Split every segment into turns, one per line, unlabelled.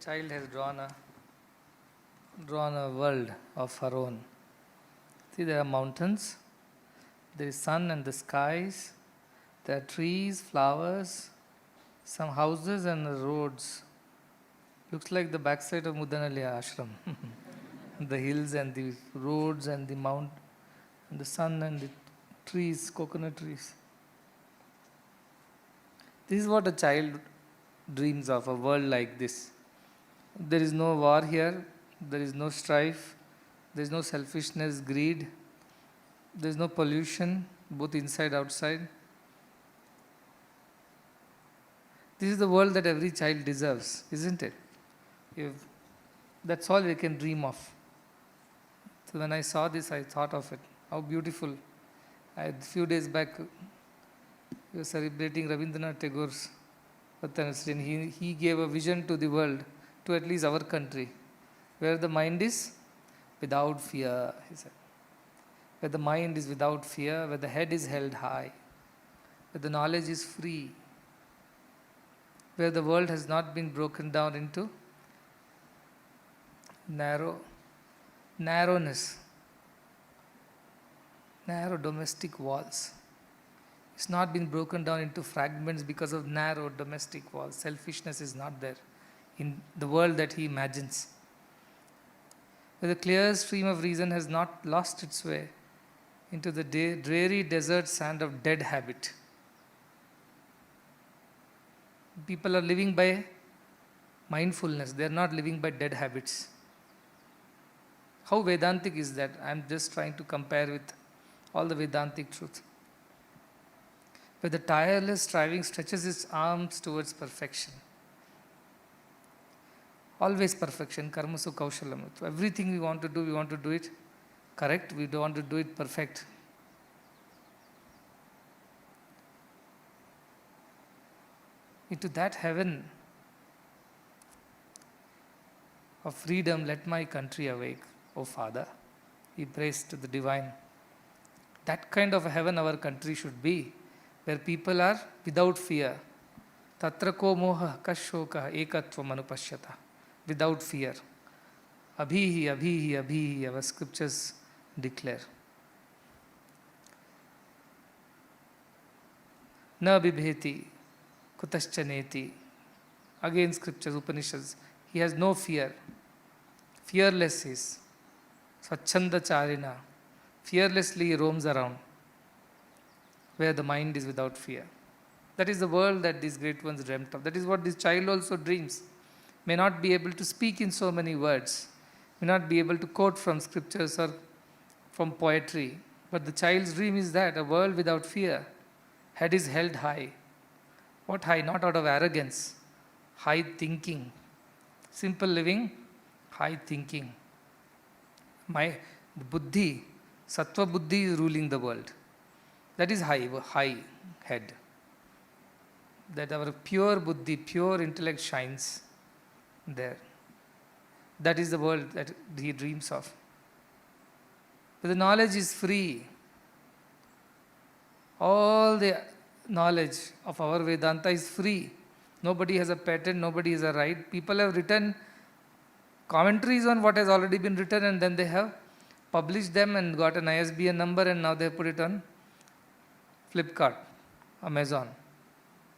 child has drawn a world of her own. See, there are mountains, there is sun and the skies, there are trees, flowers, some houses and roads. Looks like the backside of Mudanali ashram. The hills and the roads and the mount and the sun and the trees, coconut trees. This is what a child dreams of, a world like this. There is no war here, there is no strife, there is no selfishness, greed, there is no pollution, both inside outside. This is the world that every child deserves, isn't it? If that's all we can dream of. So when I saw this, I thought of it. How beautiful. A few days back, we were celebrating Rabindranath Tagore's birthday, and he gave a vision to the world, to at least our country, where the mind is without fear, he said. Where the mind is without fear, where the head is held high, where the knowledge is free, where the world has not been broken down into narrowness, narrow domestic walls. It's not been broken down into fragments because of narrow domestic walls. Selfishness is not there in the world that he imagines. Where the clear stream of reason has not lost its way into the dreary desert sand of dead habit. People are living by mindfulness, they are not living by dead habits. How Vedantic is that? I am just trying to compare with all the Vedantic truth. Where the tireless striving stretches its arms towards perfection. Always perfection, karmasu kaushalam. Everything we want to do it correct, we don't want to do it perfect. Into that heaven of freedom, let my country awake, O Father. He prays to the divine. That kind of a heaven our country should be, where people are without fear. Tatra ko moha kashoka ekatva manupashyata. Without fear. Abhihi, abhihi, abhihi, our scriptures declare. Na bibheti, kutaschaneti. Again scriptures, Upanishads. He has no fear. Fearless is. Swachanda charina. Fearlessly he roams around, where the mind is without fear. That is the world that these great ones dreamt of. That is what this child also dreams. May not be able to speak in so many words, may not be able to quote from scriptures or from poetry, but the child's dream is that, a world without fear. Head is held high. What high? Not out of arrogance. High thinking. Simple living, high thinking. The buddhi, sattva buddhi is ruling the world. That is high head. That our pure buddhi, pure intellect shines there. That is the world that he dreams of. But the knowledge is free. All the knowledge of our Vedanta is free. Nobody has a patent, nobody has a right. People have written commentaries on what has already been written, and then they have published them and got an ISBN number, and now they have put it on Flipkart, Amazon,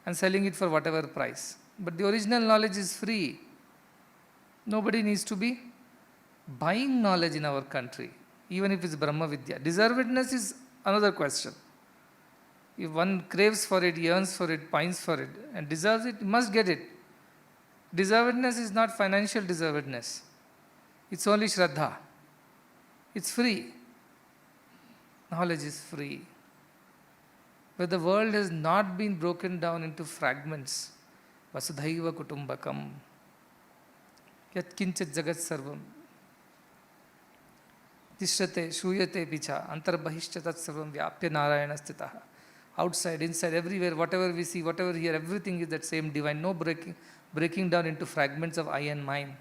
and selling it for whatever price. But the original knowledge is free. Nobody needs to be buying knowledge in our country, even if it's Brahma Vidya. Deservedness is another question. If one craves for it, yearns for it, pines for it, and deserves it, must get it. Deservedness is not financial deservedness. It's only Shraddha. It's free. Knowledge is free. But the world has not been broken down into fragments. Vasudhaiva kutumbakam. Yat kinchat jagat sarvam. Tishrate, shuyate picha. Antarbahishcha tat sarvam vyapya narayana stitaha. Outside, inside, everywhere, whatever we see, whatever hear, everything is that same divine. No breaking down into fragments of I and mine.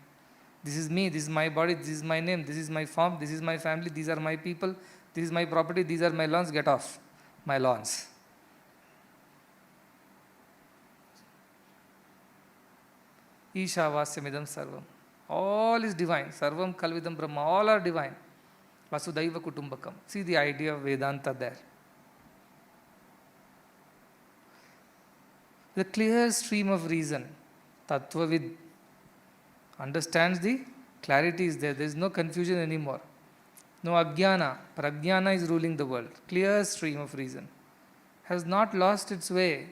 This is me, this is my body, this is my name, this is my form, this is my family, these are my people, this is my property, these are my lawns, get off my lawns. Ishavasyamidam sarvam. All is divine. Sarvam kalvidam Brahma. All are divine. Vasudhaiva Kutumbakam. See the idea of Vedanta there. The clear stream of reason. Tattvavid understands the clarity is there. There is no confusion anymore. No ajnana. Prajnana is ruling the world. Clear stream of reason. Has not lost its way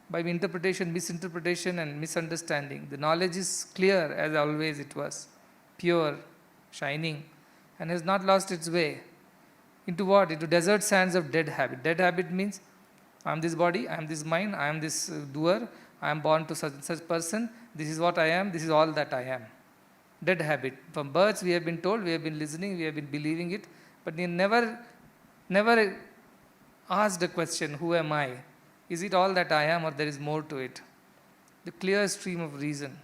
by interpretation, misinterpretation and misunderstanding. The knowledge is clear as always it was. Pure, shining, and has not lost its way. Into what? Into desert sands of dead habit. Dead habit means I am this body, I am this mind, I am this doer, I am born to such person, this is what I am, this is all that I am. Dead habit. From birth we have been told, we have been listening, we have been believing it, but we never asked the question, who am I? Is it all that I am or there is more to it? The clear stream of reason.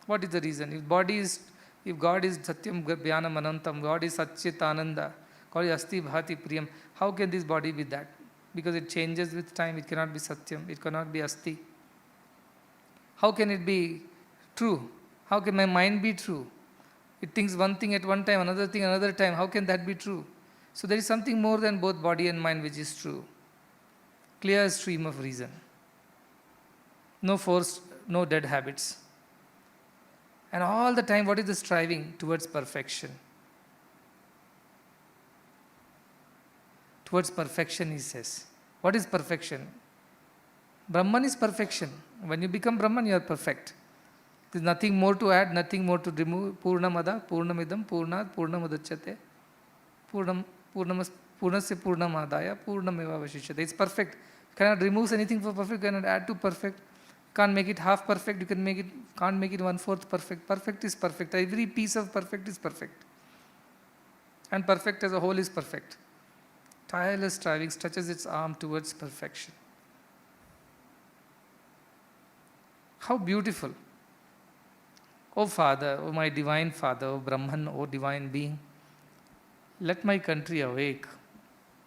What is the reason? If God is Satyam Jnanam Anantam, God is Satchit Ananda, God is Asti Bhati Priyam, how can this body be that? Because it changes with time, it cannot be Satyam, it cannot be Asti. How can it be true? How can my mind be true? It thinks one thing at one time, another thing another time. How can that be true? So there is something more than both body and mind which is true. Clear stream of reason. No force, no dead habits. And all the time, what is the striving? Towards perfection. Towards perfection, he says. What is perfection? Brahman is perfection. When you become Brahman, you are perfect. There is nothing more to add, nothing more to remove. Purnamada, Purnamidam, Purnat, Purnamadachyate. Purnasya Purnamadaya, Purnameva Vashishyate. It's perfect. You cannot remove anything for perfect, you cannot add to perfect. You can't make it half perfect, you can't make it 1/4 perfect. Perfect is perfect. Every piece of perfect is perfect. And perfect as a whole is perfect. Tireless striving stretches its arm towards perfection. How beautiful. O Father, O my divine Father, O Brahman, O divine being, let my country awake,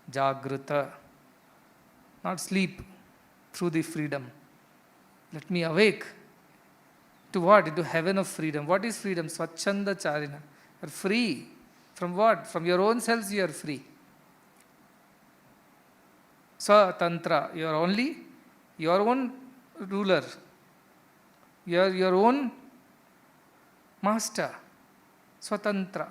Jagrata, not sleep through the freedom. Let me awake. To what? Into heaven of freedom. What is freedom? Swachanda Charina. You are free. From what? From your own selves you are free. Swatantra. You are only your own ruler. You are your own master. Swatantra.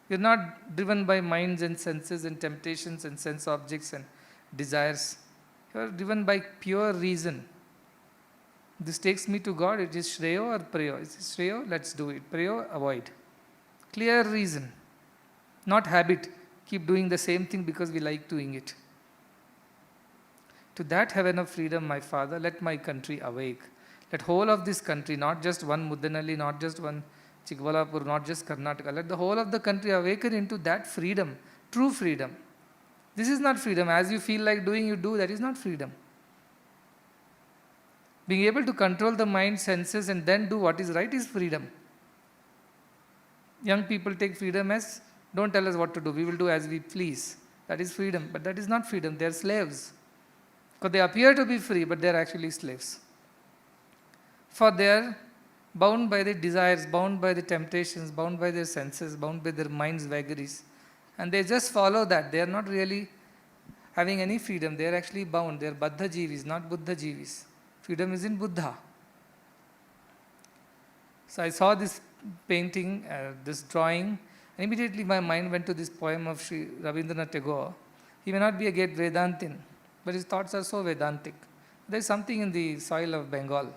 You are not driven by minds and senses and temptations and sense objects and desires. You are driven by pure reason. This takes me to God. It is Shreyo or Preyo? Is it Shreyo? Let's do it. Preyo, avoid. Clear reason. Not habit. Keep doing the same thing because we like doing it. To that heaven of freedom, my Father, let my country awake. Let whole of this country, not just one Mudanalli, not just one Chikbalapur, not just Karnataka, let the whole of the country awaken into that freedom, true freedom. This is not freedom. As you feel like doing, you do. That is not freedom. Being able to control the mind, senses, and then do what is right is freedom. Young people take freedom as, don't tell us what to do, we will do as we please. That is freedom. But that is not freedom. They are slaves. Because they appear to be free, but they are actually slaves. For they are bound by the desires, bound by the temptations, bound by their senses, bound by their mind's vagaries. And they just follow that. They are not really having any freedom. They are actually bound. They are Baddha Jivis, not Buddha Jivis. Freedom is in Buddha. So I saw this painting, this drawing, and immediately my mind went to this poem of Sri Rabindranath Tagore. He may not be a great Vedantin, but his thoughts are so Vedantic. There is something in the soil of Bengal.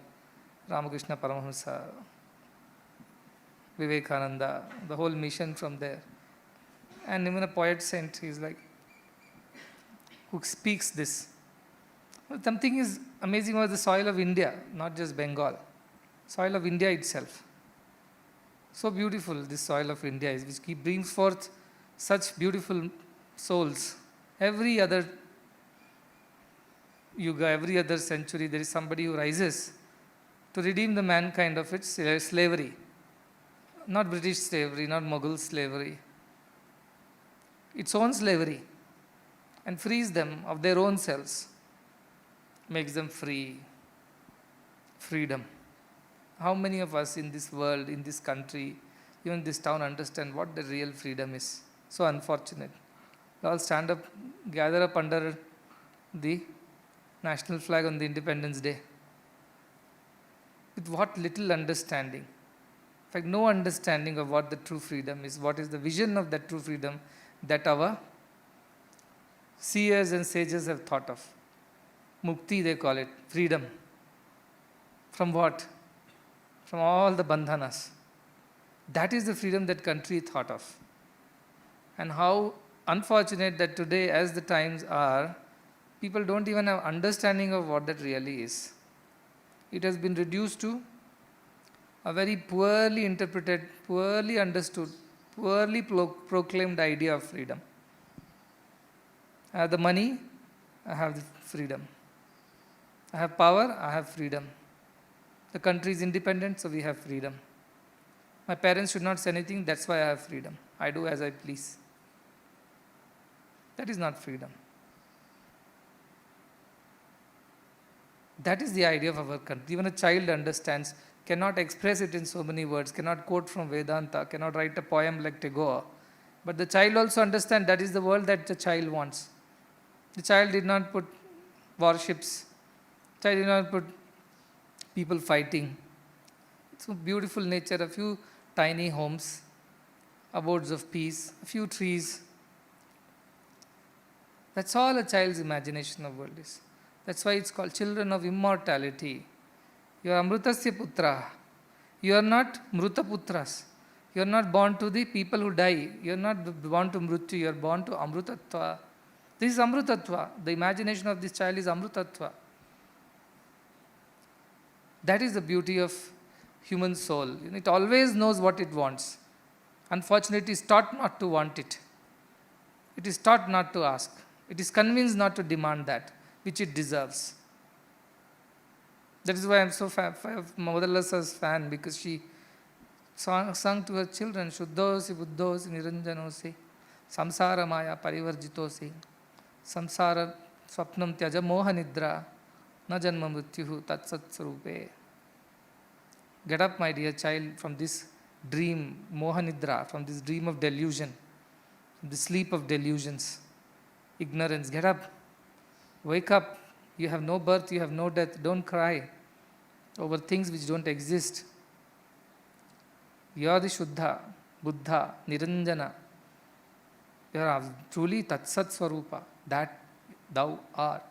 Ramakrishna Paramahamsa, Vivekananda, the whole mission from there. And even a poet saint, he is like, who speaks this. Something is amazing about the soil of India, not just Bengal. Soil of India itself. So beautiful this soil of India is, which brings forth such beautiful souls. Every other yuga, every other century, there is somebody who rises to redeem the mankind of its slavery. Not British slavery, not Mughal slavery. Its own slavery. And frees them of their own selves. Makes them free. freedom. How many of us in this world, in this country, even this town understand what the real freedom is? So unfortunate. We all stand up, gather up under the national flag on the Independence Day. With what little understanding. In fact, no understanding of what the true freedom is, what is the vision of that true freedom that our seers and sages have thought of. Mukti, they call it, freedom. From what? From all the bandhanas. That is the freedom that country thought of. And how unfortunate that today, as the times are, people don't even have understanding of what that really is. It has been reduced to a very poorly interpreted, poorly understood, poorly proclaimed idea of freedom. I have the money, I have the freedom. I have power, I have freedom. The country is independent, so we have freedom. My parents should not say anything, that's why I have freedom. I do as I please. That is not freedom. That is the idea of our country. Even a child understands, cannot express it in so many words, cannot quote from Vedanta, cannot write a poem like Tagore. But the child also understands that is the world that the child wants. The child did not put warships. The child did not put people fighting. It's a beautiful nature, a few tiny homes, abodes of peace, a few trees. That's all a child's imagination of world is. That's why it's called children of immortality. You are Amrutasya Putra. You are not Mruta Putras. You are not born to the people who die. You are not born to Mrityu. You are born to Amrutatva. This is Amrutatva. The imagination of this child is Amrutatva. That is the beauty of human soul. It always knows what it wants. Unfortunately, it is taught not to want it. It is taught not to ask. It is convinced not to demand that, which it deserves. That is why I am so of Mother Teresa's fan, because she sung to her children, Shuddhosi Buddhosi Niranjanosi, Samsara Maya Parivarjitosi, Samsara Swapnam Tyaja Moha Nidra, Na Janma Mrityuhu Tatsat Sarupe. Get up, my dear child, from this dream, Moha Nidra, from this dream of delusion, from the sleep of delusions, ignorance. Get up, wake up. You have no birth, you have no death. Don't cry over things which don't exist. You are the Shuddha, Buddha, Niranjana. You are truly Tatsat Swarupa, that thou art.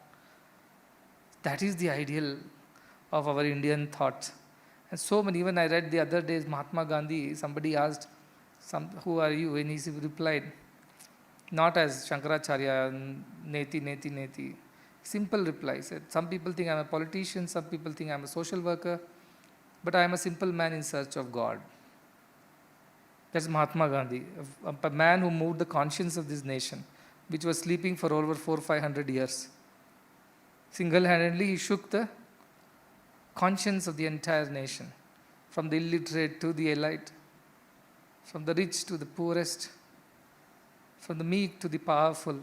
That is the ideal of our Indian thought. And so many, even I read the other days, Mahatma Gandhi, somebody asked, who are you? And he replied, not as Shankaracharya, neti, neti, neti. Simple reply. Said, some people think I am a politician, some people think I am a social worker, but I am a simple man in search of God. That's Mahatma Gandhi, a man who moved the conscience of this nation, which was sleeping for over 400-500 years. Single-handedly, he shook the conscience of the entire nation, from the illiterate to the elite, from the rich to the poorest, from the meek to the powerful,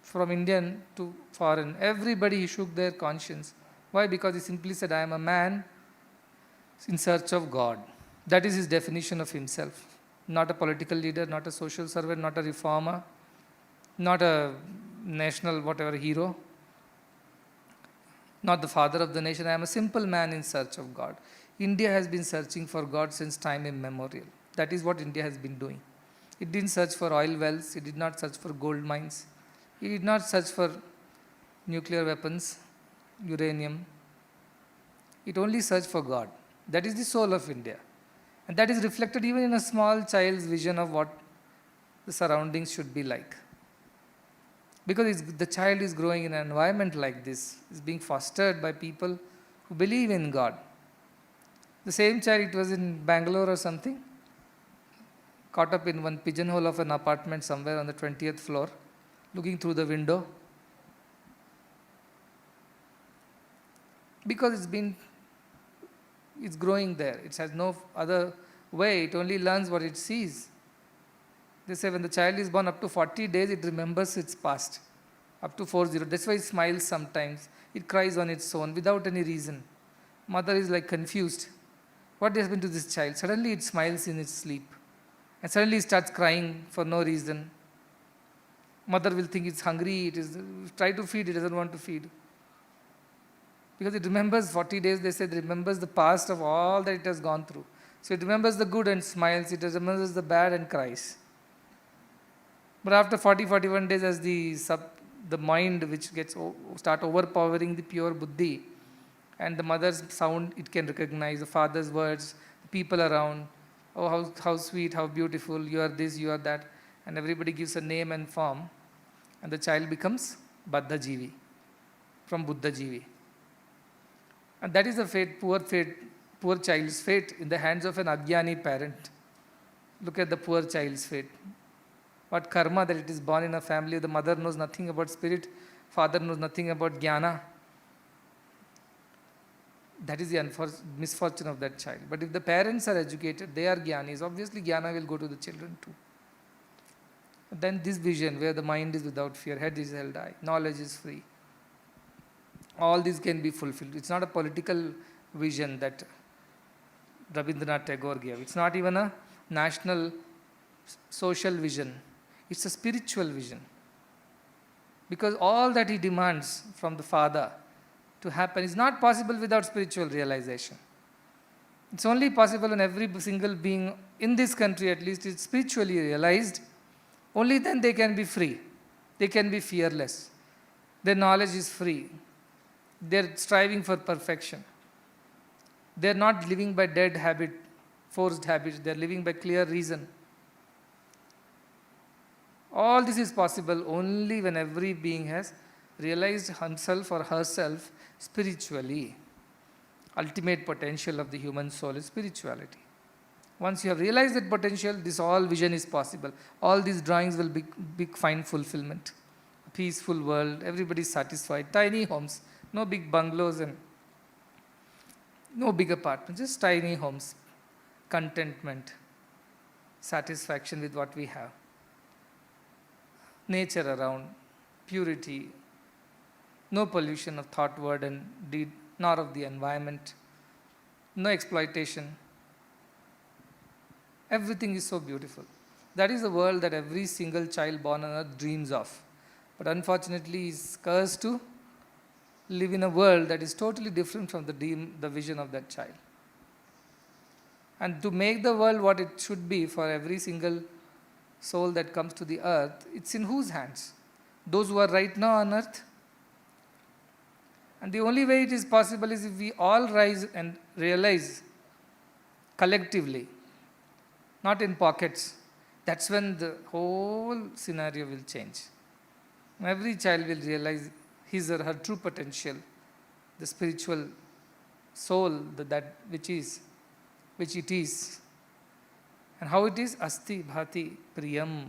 from Indian to foreign. Everybody, he shook their conscience. Why? Because he simply said, I am a man in search of God. That is his definition of himself. Not a political leader, not a social servant, not a reformer, not a national whatever hero, not the father of the nation. I am a simple man in search of God. India has been searching for God since time immemorial. That is what India has been doing. It didn't search for oil wells, it did not search for gold mines, it did not search for nuclear weapons, uranium. It only searched for God. That is the soul of India. And that is reflected even in a small child's vision of what the surroundings should be like. Because the child is growing in an environment like this, is being fostered by people who believe in God. The same child, it was in Bangalore or something, caught up in one pigeonhole of an apartment somewhere on the 20th floor, looking through the window. Because it's growing there. It has no other way. It only learns what it sees. They say when the child is born up to 40 days, it remembers its past. Up to 40. That's why it smiles sometimes. It cries on its own without any reason. Mother is like confused. What happened to this child? Suddenly it smiles in its sleep. And suddenly it starts crying for no reason. Mother will think it's hungry, try to feed, it doesn't want to feed. Because it remembers 40 days, they said, remembers the past of all that it has gone through. So it remembers the good and smiles, it remembers the bad and cries. But after 41 days, as the mind which start overpowering the pure buddhi, and the mother's sound it can recognize, the father's words, the people around, oh how sweet, how beautiful, you are this, you are that, and everybody gives a name and form, and the child becomes Baddha Jivi, from Buddha Jivi. And that is the fate, poor child's fate in the hands of an Ajnani parent. Look at the poor child's fate. What karma that it is born in a family, the mother knows nothing about spirit, father knows nothing about jnana. That is the misfortune of that child. But if the parents are educated, they are jnanis, obviously jnana will go to the children too. Then this vision where the mind is without fear, head is held high, knowledge is free. All these can be fulfilled. It's not a political vision that Rabindranath Tagore gave. It's not even a national social vision. It's a spiritual vision. Because all that he demands from the Father to happen is not possible without spiritual realization. It's only possible when every single being in this country at least is spiritually realized. Only then they can be free. They can be fearless. Their knowledge is free. They're striving for perfection. They're not living by dead habit, forced habits. They're living by clear reason. All this is possible only when every being has realized himself or herself spiritually. Ultimate potential of the human soul is spirituality. Once you have realized that potential, this all vision is possible. All these drawings will find fulfillment. A peaceful world, everybody is satisfied. Tiny homes, no big bungalows and no big apartments, just tiny homes. Contentment, satisfaction with what we have. Nature around, purity, no pollution of thought, word and deed, nor of the environment, no exploitation. Everything is so beautiful. That is the world that every single child born on earth dreams of. But unfortunately is cursed to live in a world that is totally different from the vision of that child. And to make the world what it should be for every single soul that comes to the earth, it's in whose hands? Those who are right now on earth. And the only way it is possible is if we all rise and realize collectively, not in pockets. That's when the whole scenario will change. Every child will realize his or her true potential, the spiritual soul that which it is. And how it is? Asti, bhati, priyam.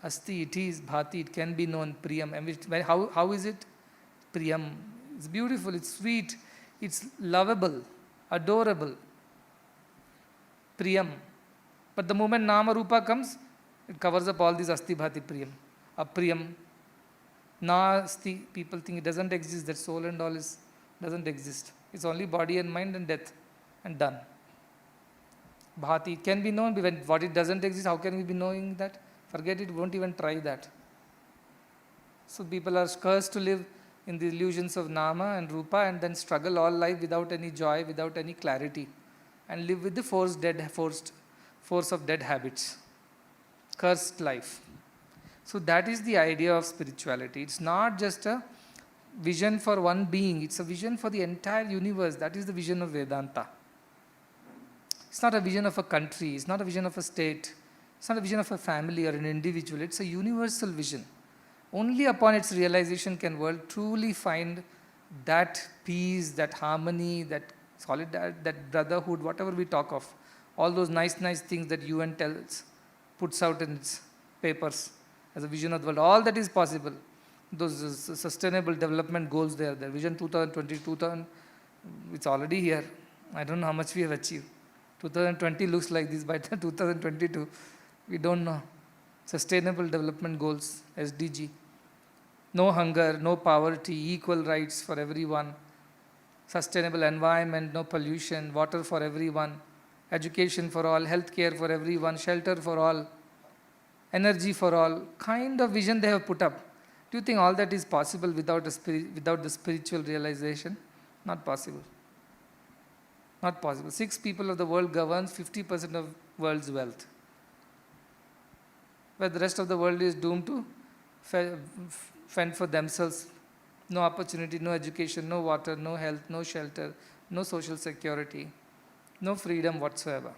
Asti, it is, bhati, it can be known, priyam. And how is it? Priyam. It's beautiful, it's sweet, it's lovable, adorable. Priyam. But the moment Nama Rupa comes, it covers up all these Asti, Bhati, Priyam. Apriyam. Nasti, people think it doesn't exist, that soul and all doesn't exist. It's only body and mind and death and done. Bhati, it can be known, when what it doesn't exist, how can we be knowing that? Forget it, won't even try that. So people are cursed to live in the illusions of Nama and Rupa and then struggle all life without any joy, without any clarity, and live with the force of dead habits. Cursed life. So that is the idea of spirituality. It's not just a vision for one being, it's a vision for the entire universe. That is the vision of Vedanta. It's not a vision of a country, it's not a vision of a state, it's not a vision of a family or an individual, it's a universal vision. Only upon its realization can world truly find that peace, that harmony, that solidarity, that brotherhood, whatever we talk of. All those nice things that UN puts out in its papers as a vision of the world. All that is possible. Those sustainable development goals there, the Vision 2020, it's already here. I don't know how much we have achieved. 2020 looks like this, by 2022, we don't know. Sustainable Development Goals, SDG. No hunger, no poverty, equal rights for everyone. sustainable environment, no pollution, water for everyone, education for all, health care for everyone, shelter for all, energy for all, kind of vision they have put up. Do you think all that is possible without, without the spiritual realization? Not possible. Not possible. 6 people of the world governs 50% of world's wealth. Where the rest of the world is doomed to fend for themselves. No opportunity, no education, no water, no health, no shelter, no social security, no freedom whatsoever.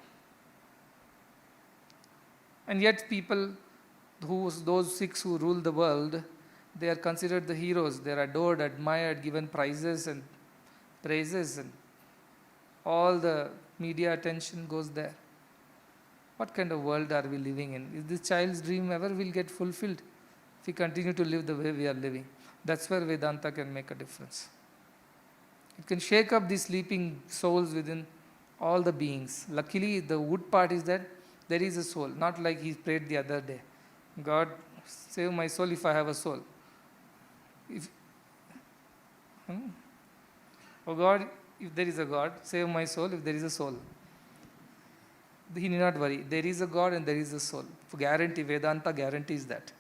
And yet people, those 6 who rule the world, they are considered the heroes. They are adored, admired, given prizes and praises, and all the media attention goes there. What kind of world are we living in? Is this child's dream ever will get fulfilled if we continue to live the way we are living? That's where Vedanta can make a difference. It can shake up the sleeping souls within all the beings. Luckily, the good part is that there is a soul, not like he prayed the other day. God, save my soul if I have a soul. Oh God, if there is a God, save my soul if there is a soul. He need not worry. There is a God and there is a soul. For guarantee, Vedanta guarantees that.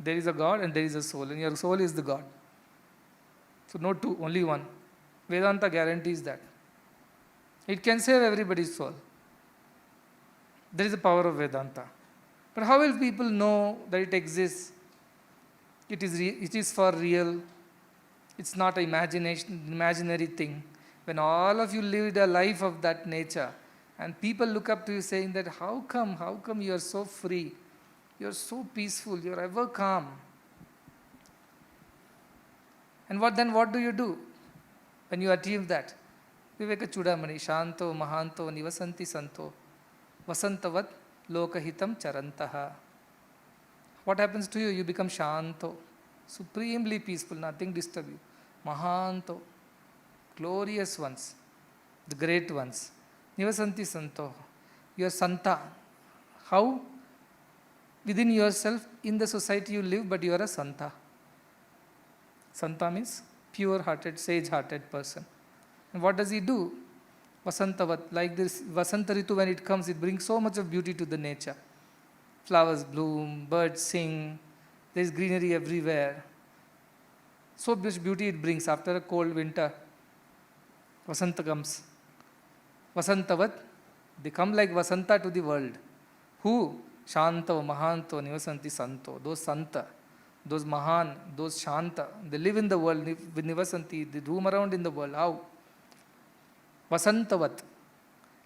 There is a God and there is a soul, and your soul is the God. So no two, only one. Vedanta guarantees that. It can save everybody's soul. There is the power of Vedanta. But how will people know that it exists? It is for real. It's not an imaginary thing. When all of you lived a life of that nature, and people look up to you saying that, how come you are so free? You are so peaceful, you are ever calm. And what do you do when you achieve that? Viveka Chudamani, Shanto, Mahanto, Nivasanti Santo, Vasantavat, Lokahitam Charantaha. What happens to you? You become Shanto, supremely peaceful, nothing disturb you. Mahanto, glorious ones, the great ones. Nivasanti Santo, you are Santa. How? Within yourself, in the society you live, but you are a Santa. Santa means pure-hearted, sage-hearted person. And what does he do? Vasantavat, like this Vasanta Ritu, when it comes, it brings so much of beauty to the nature. Flowers bloom, birds sing, there is greenery everywhere. So much beauty it brings after a cold winter. Vasanta comes. Vasantavat, they come like Vasanta to the world. Who? Shanto, Mahanto, Nivasanti Santo. Those Santa, those Mahan, those Shanta, they live in the world with Nivasanti, they roam around in the world. How? Vasantavat,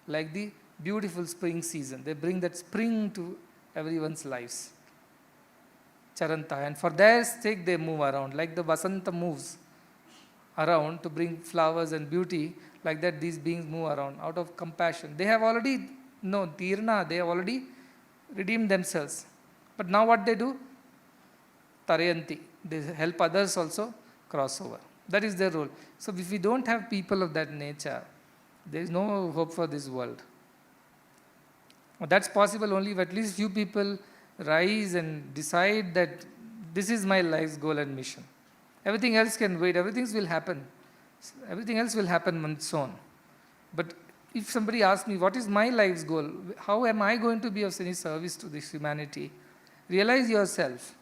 like the beautiful spring season. They bring that spring to everyone's lives. Charanta, and for their sake they move around. Like the Vasanta moves around to bring flowers and beauty, like that these beings move around out of compassion. They have already, Tirna, they have already redeemed themselves. But now what they do? Tarayanti, they help others also cross over. That is their role. So if we don't have people of that nature, there is no hope for this world. That's possible only if at least few people rise and decide that this is my life's goal and mission. Everything else can wait, everything will happen. Everything else will happen on its own. But if somebody asks me, what is my life's goal? How am I going to be of any service to this humanity? Realize yourself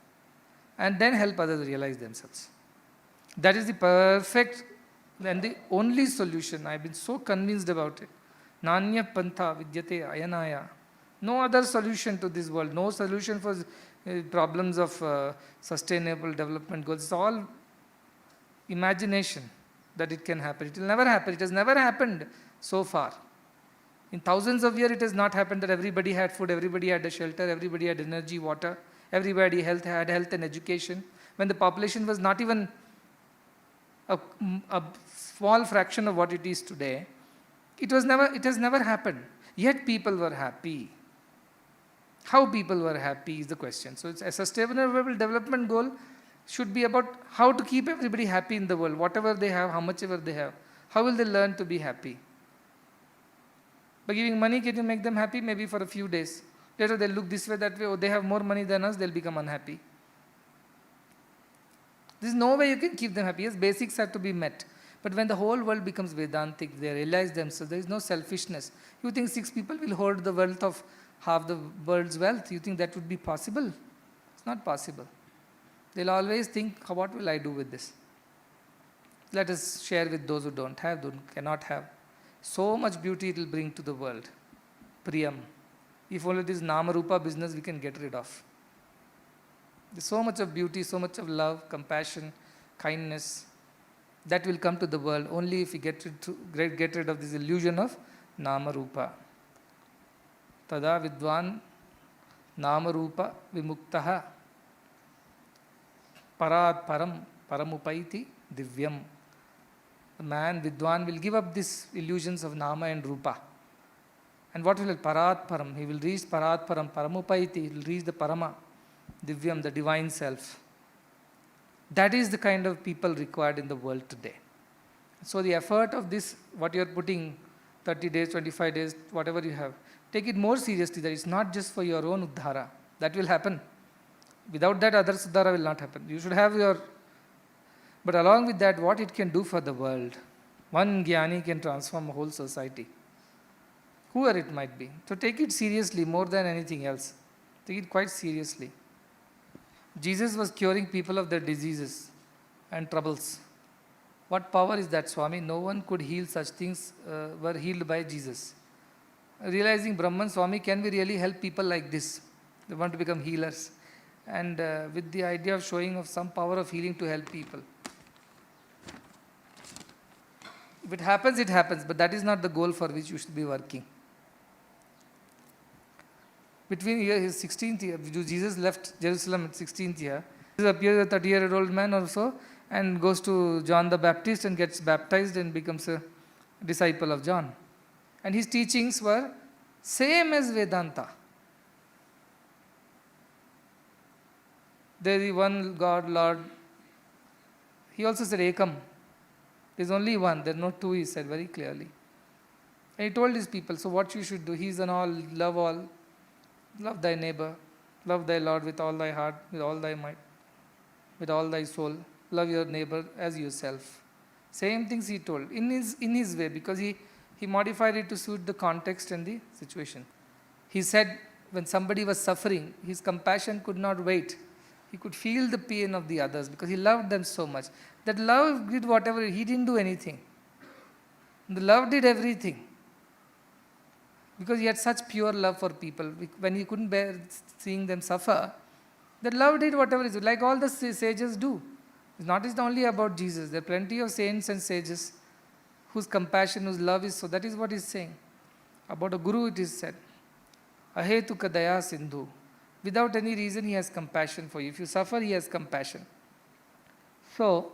and then help others realize themselves. That is the perfect and the only solution. I've been so convinced about it. Nanya pantha vidyate ayanaya. No other solution to this world. No solution for problems of sustainable development goals. It's all imagination that it can happen. It will never happen. It has never happened so far. In thousands of years, it has not happened that everybody had food, everybody had a shelter, everybody had energy, water, everybody had health and education. When the population was not even a small fraction of what it is today, it has never happened. Yet people were happy. How people were happy is the question. So it's a sustainable development goal should be about how to keep everybody happy in the world, whatever they have, how much ever they have. How will they learn to be happy? By giving money, can you make them happy? Maybe for a few days. Later they'll look this way, that way. Oh, they have more money than us, they'll become unhappy. There's no way you can keep them happy. Yes, basics have to be met. But when the whole world becomes Vedantic, they realize themselves, there is no selfishness. You think 6 people will hold the wealth of half the world's wealth? You think that would be possible? It's not possible. They'll always think, what will I do with this? Let us share with those who don't have, cannot have. So much beauty it will bring to the world. Priyam. If only this Nama-Rupa business we can get rid of. There's so much of beauty, so much of love, compassion, kindness. That will come to the world only if we get rid of this illusion of Nama-Rupa. Tada vidvan Nama-Rupa vimuktaha parat paramupaiti divyam. The man, Vidwan, will give up these illusions of Nama and Rupa. And what will it? Parat Param. He will reach Parat Param, Paramupaiti. He will reach the Parama, Divyam, the divine self. That is the kind of people required in the world today. So the effort of this, what you are putting, 30 days, 25 days, whatever you have, take it more seriously. That it's not just for your own Uddhara. That will happen. Without that, other Uddhara will not happen. You should have your... But along with that, what it can do for the world. One Jnani can transform a whole society. Whoever it might be. So take it seriously more than anything else. Take it quite seriously. Jesus was curing people of their diseases and troubles. What power is that, Swami? No one could heal such things were healed by Jesus. Realizing Brahman, Swami, can we really help people like this? They want to become healers. And with the idea of showing of some power of healing to help people. If it happens, it happens, but that is not the goal for which you should be working. Between his 16th year, Jesus left Jerusalem at 16th year. Jesus appears a 30-year-old man or so and goes to John the Baptist and gets baptized and becomes a disciple of John. And his teachings were same as Vedanta. There is one God, Lord. He also said Ekam. There is only one, there are no two, he said very clearly. And he told his people, so what you should do, he is an all, love thy neighbor, love thy Lord with all thy heart, with all thy might, with all thy soul, love your neighbor as yourself. Same things he told, in his way, because he modified it to suit the context and the situation. He said, when somebody was suffering, his compassion could not wait. He could feel the pain of the others because he loved them so much. That love did whatever, he didn't do anything. The love did everything. Because he had such pure love for people. When he couldn't bear seeing them suffer, that love did whatever it is, like all the sages do. It's not just only about Jesus. There are plenty of saints and sages whose compassion, whose love is so. That is what he's saying. About a guru it is said, Ahetuka daya sindhu. Without any reason, he has compassion for you. If you suffer, he has compassion. So,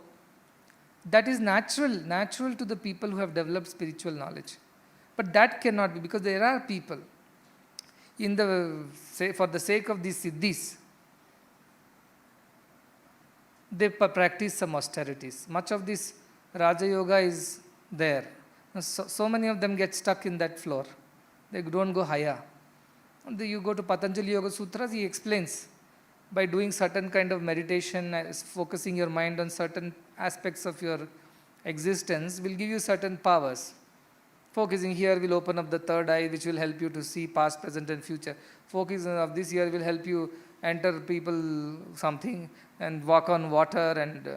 that is natural to the people who have developed spiritual knowledge. But that cannot be, because there are people, for the sake of these siddhis, they practice some austerities. Much of this Raja Yoga is there. So many of them get stuck in that floor. They don't go higher. You go to Patanjali Yoga Sutras, he explains by doing certain kind of meditation, focusing your mind on certain aspects of your existence will give you certain powers. Focusing here will open up the third eye, which will help you to see past, present and future. Focusing of this here will help you enter people something and walk on water and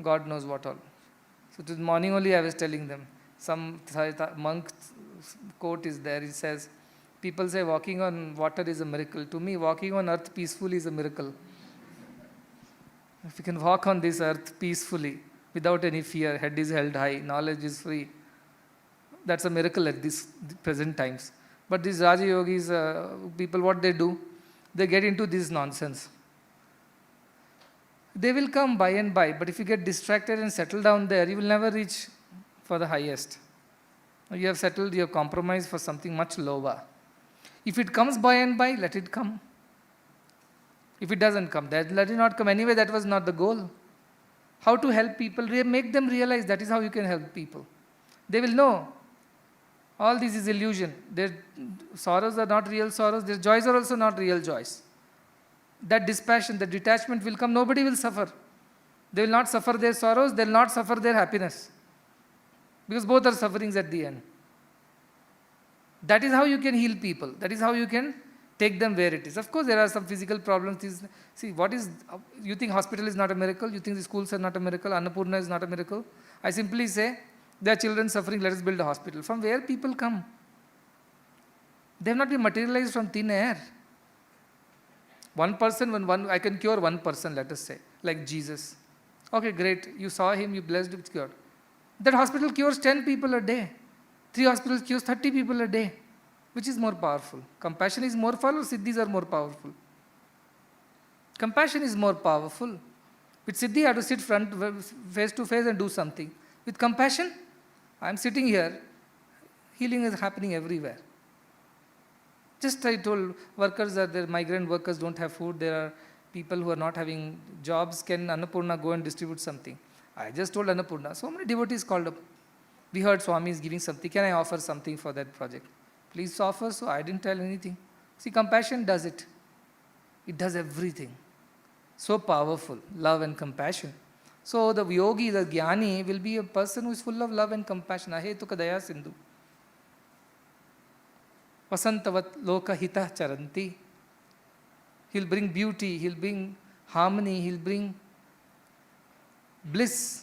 God knows what all. So this morning only I was telling them, some monk quote is there, it says, people say walking on water is a miracle. To me, walking on earth peacefully is a miracle. If you can walk on this earth peacefully, without any fear, head is held high, knowledge is free, that's a miracle at these present times. But these Raja Yogis, people, what they do, they get into this nonsense. They will come by and by, but if you get distracted and settle down there, you will never reach for the highest. You have settled, you have compromised for something much lower. If it comes by and by, let it come. If it doesn't come, let it not come. Anyway, that was not the goal. How to help people, make them realize that is how you can help people. They will know. All this is illusion. Their sorrows are not real sorrows. Their joys are also not real joys. That dispassion, that detachment will come. Nobody will suffer. They will not suffer their sorrows. They will not suffer their happiness. because both are sufferings at the end. That is how you can heal people. That is how you can take them where it is. Of course, there are some physical problems. See, you think hospital is not a miracle? You think the schools are not a miracle? Annapurna is not a miracle? I simply say, there are children suffering, let us build a hospital. From where people come? They have not been materialized from thin air. One person, I can cure one person, let us say, like Jesus. Okay, great. You saw him, you blessed him, it's cured. That hospital cures 10 people a day. 3 hospitals cures 30 people a day. Which is more powerful? Compassion is more powerful or Siddhis are more powerful? Compassion is more powerful. With Siddhi, I have to sit face to face and do something. With compassion, I am sitting here, healing is happening everywhere. Just I told workers are there, migrant workers don't have food, there are people who are not having jobs, can Annapurna go and distribute something? I just told Annapurna, so many devotees called up. We heard Swami is giving something, can I offer something for that project? Please offer, so I didn't tell anything. See, compassion does it. It does everything. So powerful, love and compassion. So the yogi, the jnani will be a person who is full of love and compassion. Ahetuka daya sindhu. Vasantavat loka hita charanti. He'll bring beauty, he'll bring harmony, he'll bring bliss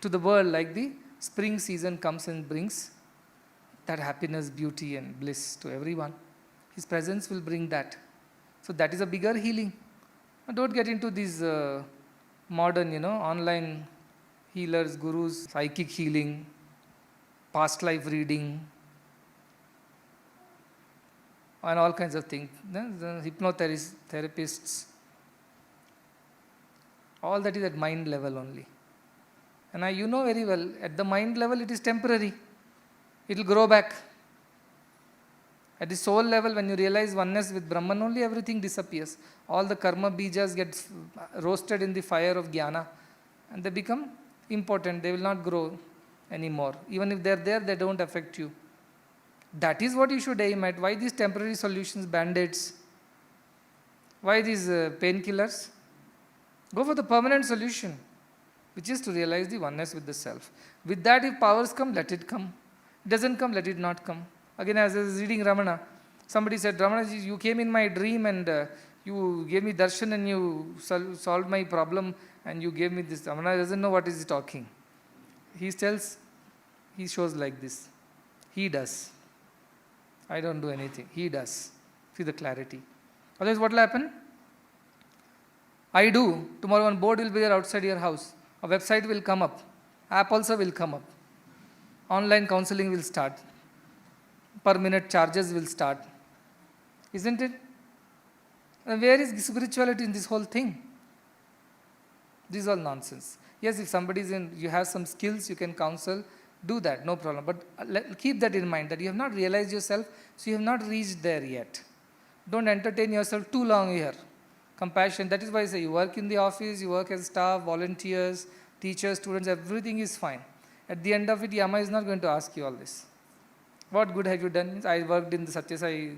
to the world like the spring season comes and brings that happiness, beauty and bliss to everyone. His presence will bring that. So that is a bigger healing. Don't get into these modern, online healers, gurus, psychic healing, past life reading, and all kinds of things. The hypnotherapists, all that is at mind level only. And you know very well, at the mind level it is temporary. It will grow back. At the soul level, when you realize oneness with Brahman, only everything disappears. All the karma bijas get roasted in the fire of jnana and they become impotent. They will not grow anymore. Even if they are there, they don't affect you. That is what you should aim at. Why these temporary solutions, band-aids? Why these painkillers? Go for the permanent solution, which is to realize the oneness with the self. With that, if powers come, let it come. It doesn't come, let it not come. Again, as I was reading Ramana, somebody said, Ramana, you came in my dream and you gave me darshan and you solved my problem and you gave me this. Ramana doesn't know what is he talking. He shows like this. He does. I don't do anything. He does. See the clarity. Otherwise, what will happen? I do. Tomorrow one board will be there outside your house. A website will come up. App also will come up. Online counseling will start. Per minute charges will start. Isn't it? And where is spirituality in this whole thing? This is all nonsense. Yes, if somebody you have some skills, you can counsel, do that, no problem. But keep that in mind, that you have not realized yourself, so you have not reached there yet. Don't entertain yourself too long here. Compassion, that is why I say you work in the office, you work as staff, volunteers, teachers, students, everything is fine. At the end of it, Yama is not going to ask you all this. What good have you done? I worked in the Satya Sai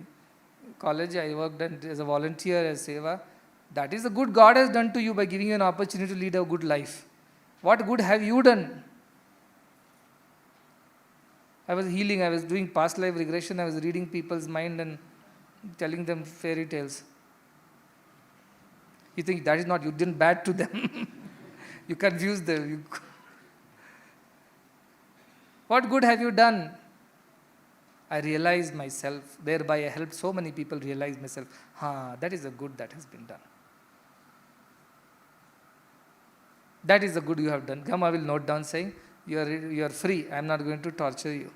college, I worked as a volunteer, as seva. That is the good God has done to you by giving you an opportunity to lead a good life. What good have you done? I was healing, I was doing past life regression, I was reading people's mind and telling them fairy tales. You think that is not, you didn't bad to them. You confused them. What good have you done? I realized myself, thereby I helped so many people realize myself. That is a good that has been done. That is the good you have done. Come, I will note down saying, you are free. I am not going to torture you.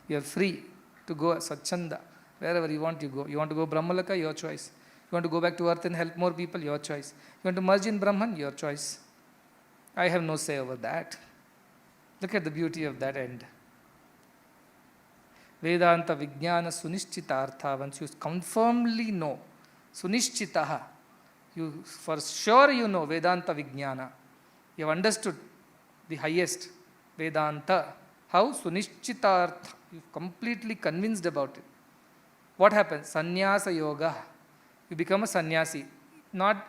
You are free to go Swachanda. Wherever you want, you go. You want to go Brahmalaka, your choice. You want to go back to earth and help more people, your choice. You want to merge in Brahman, your choice. I have no say over that. Look at the beauty of that end. Vedanta Vijnana Sunishchitartha, once you confirmly know, Sunishchitaha, you for sure you know Vedanta Vijnana. You have understood the highest Vedanta. How? Sunishchitartha. You are completely convinced about it. What happens? Sannyasa Yoga. You become a sannyasi. Not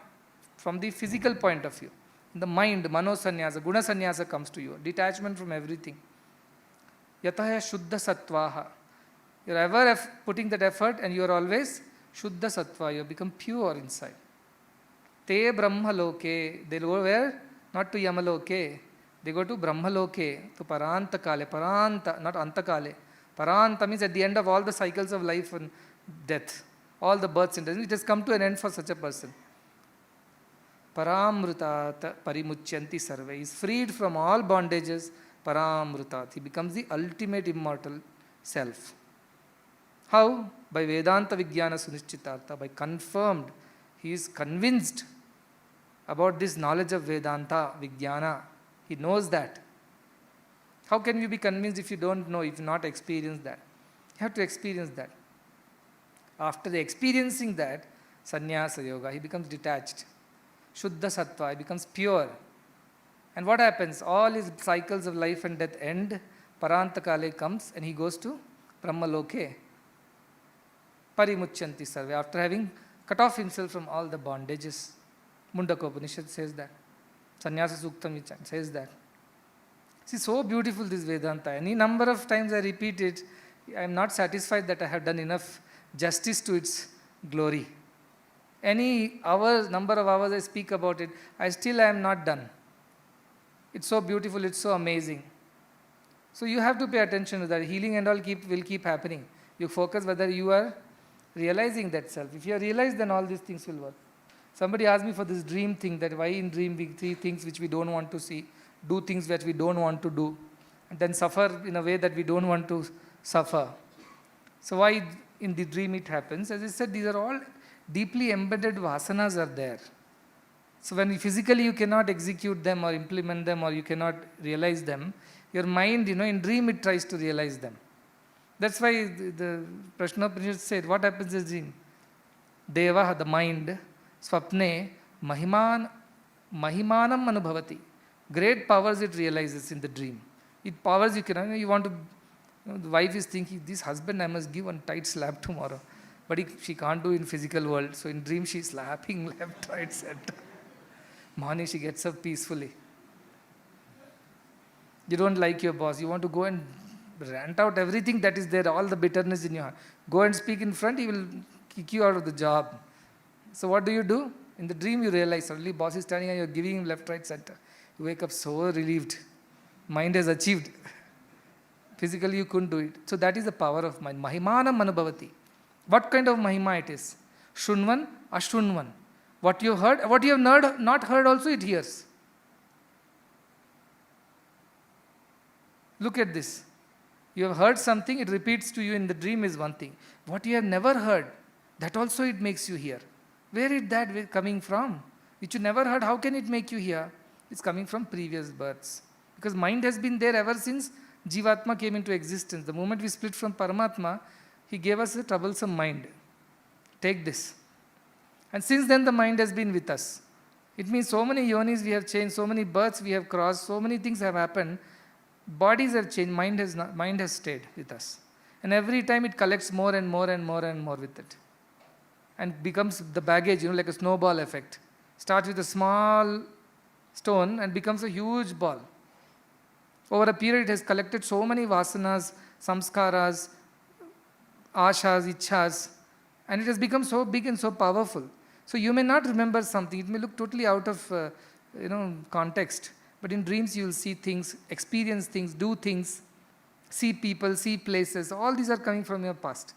from the physical point of view. In the mind, mano sannyasa, guna sannyasa comes to you. Detachment from everything. Yatah Shuddha Sattvaha. You're ever putting that effort and you're always Shuddha Sattva. You become pure inside. Te Brahma Loke. They go where? Not to Yamaloke. They go to Brahma Loke, to Paranta Kale. Paranta, not Antakale. Paranta means at the end of all the cycles of life and death, all the births and deaths, it has come to an end for such a person. Paramrutat parimuchyanti sarve. He is freed from all bondages. Paramrutat. He becomes the ultimate immortal self. How? By Vedanta Vijnana Sunishchitartha. By confirmed. He is convinced about this knowledge of Vedanta, Vijnana. He knows that. How can you be convinced if you don't know, if you not experience that? You have to experience that. After experiencing that, sannyasa yoga, he becomes detached. Shuddha sattva, he becomes pure. And what happens? All his cycles of life and death end. Parantakale comes and he goes to Brahmaloke. Parimuchyanti sarve. After having cut off himself from all the bondages. Mundaka Upanishad says that. Sannyasa Suktam says that. See, so beautiful this Vedanta. Any number of times I repeat it, I am not satisfied that I have done enough justice to its glory. Any number of hours I speak about it, I still am not done. It's so beautiful, it's so amazing. So you have to pay attention to that. Healing and all will keep happening. You focus whether you are realizing that self. If you are realized, then all these things will work. Somebody asked me for this dream thing, that why in dream we see things which we don't want to see, do things that we don't want to do, and then suffer in a way that we don't want to suffer. So why in the dream it happens? As I said, these are all deeply embedded vasanas are there. So when physically you cannot execute them or implement them or you cannot realize them, your mind, in dream it tries to realize them. That's why the Prashnopanishad said, what happens in dream? Deva, the mind, Swapne, Mahimanam Anubhavati. Great powers it realizes in the dream. It powers you want to, the wife is thinking, this husband I must give one tight slap tomorrow. But she can't do in physical world. So in dream she's slapping left, right, center. Morning she gets up peacefully. You don't like your boss. You want to go and rant out everything that is there, all the bitterness in your heart. Go and speak in front, he will kick you out of the job. So what do? In the dream you realize suddenly boss is standing and you're giving him left, right, center. You wake up so relieved. Mind has achieved. Physically you couldn't do it. So that is the power of mind. Mahimanam Anubhavati. What kind of Mahima it is? Shunvan, Ashunvan. What you heard, what you have not heard also it hears. Look at this. You have heard something, it repeats to you in the dream is one thing. What you have never heard, that also it makes you hear. Where is that coming from? Which you never heard, how can it make you hear? It's coming from previous births. Because mind has been there ever since Jivatma came into existence. The moment we split from Paramatma, he gave us a troublesome mind. Take this. And since then the mind has been with us. It means so many yonis we have changed, so many births we have crossed, so many things have happened. Bodies have changed, mind has stayed with us. And every time it collects more and more and more and more with it. And becomes the baggage, like a snowball effect. Starts with a small stone and becomes a huge ball. Over a period it has collected so many vasanas, samskaras, ashas, ichhas, and it has become so big and so powerful. So you may not remember something, it may look totally out of context. But in dreams you will see things, experience things, do things, see people, see places. All these are coming from your past.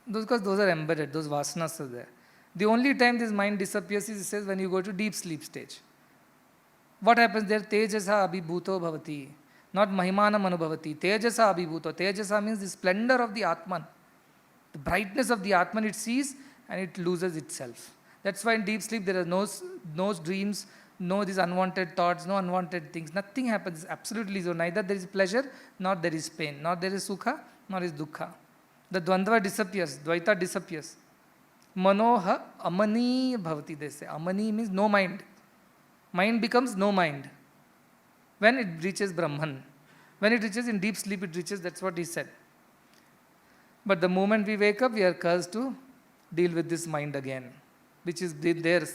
Because those are embedded, those vasanas are there. The only time this mind disappears is, it says, when you go to deep sleep stage. What happens there? Tejasa abhibhuto bhavati. Not mahimanam anubhavati. Tejasa abhibhuto. Tejasa means the splendor of the Atman. The brightness of the Atman it sees and it loses itself. That's why in deep sleep there are no dreams, no these unwanted thoughts, no unwanted things. Nothing happens. Absolutely so. Neither there is pleasure, nor there is pain. Nor there is sukha, nor is dukkha. The dvandva disappears. Dvaita disappears. Manoha amani bhavati, they say. Amani means no mind. Mind becomes no mind. When it reaches Brahman. When it reaches in deep sleep, it reaches, that's what he said. But the moment we wake up, we are cursed to deal with this mind again. Which is there,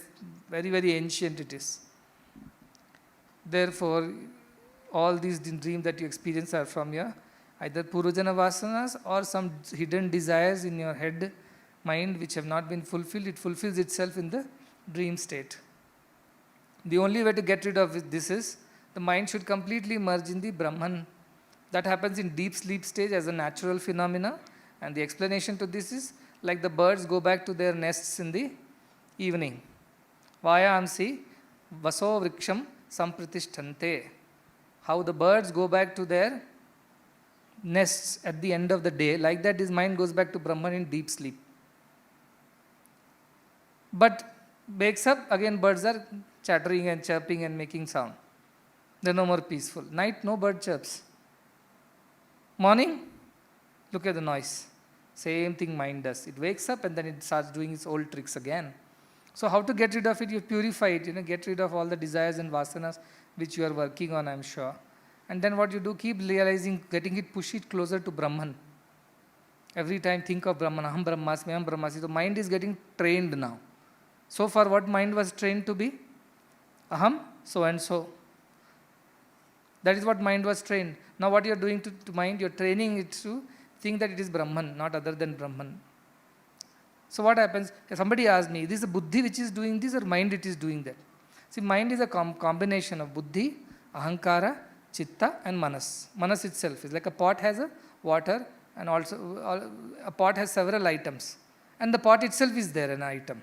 very, very ancient it is. Therefore, all these dreams that you experience are from your either Purvajana Vasanas or some hidden desires in your head, mind which have not been fulfilled. It fulfills itself in the dream state. The only way to get rid of this is the mind should completely merge in the Brahman. That happens in deep sleep stage as a natural phenomena, and the explanation to this is like the birds go back to their nests in the evening. Vayamsi vaso vriksham sampratishtante. How the birds go back to their nests at the end of the day, like that his mind goes back to Brahman in deep sleep. But wakes up, again birds are chattering and chirping and making sound. They're no more peaceful. Night, no bird chirps. Morning, look at the noise. Same thing mind does. It wakes up and then it starts doing its old tricks again. So how to get rid of it? You purify it, get rid of all the desires and vasanas which you are working on, I'm sure. And then what you do, keep realizing, push it closer to Brahman. Every time think of Brahman, Aham Brahmasmi, Aham Brahmasmi. The mind is getting trained now. So far what mind was trained to be? Aham, so and so. That is what mind was trained. Now what you are doing to mind, you are training it to think that it is Brahman, not other than Brahman. So what happens? Somebody asked me, this is the buddhi which is doing this or mind it is doing that? See, mind is a combination of buddhi, ahankara, chitta and manas. Manas itself is like a pot has a water, and also a pot has several items. And the pot itself is there, an item.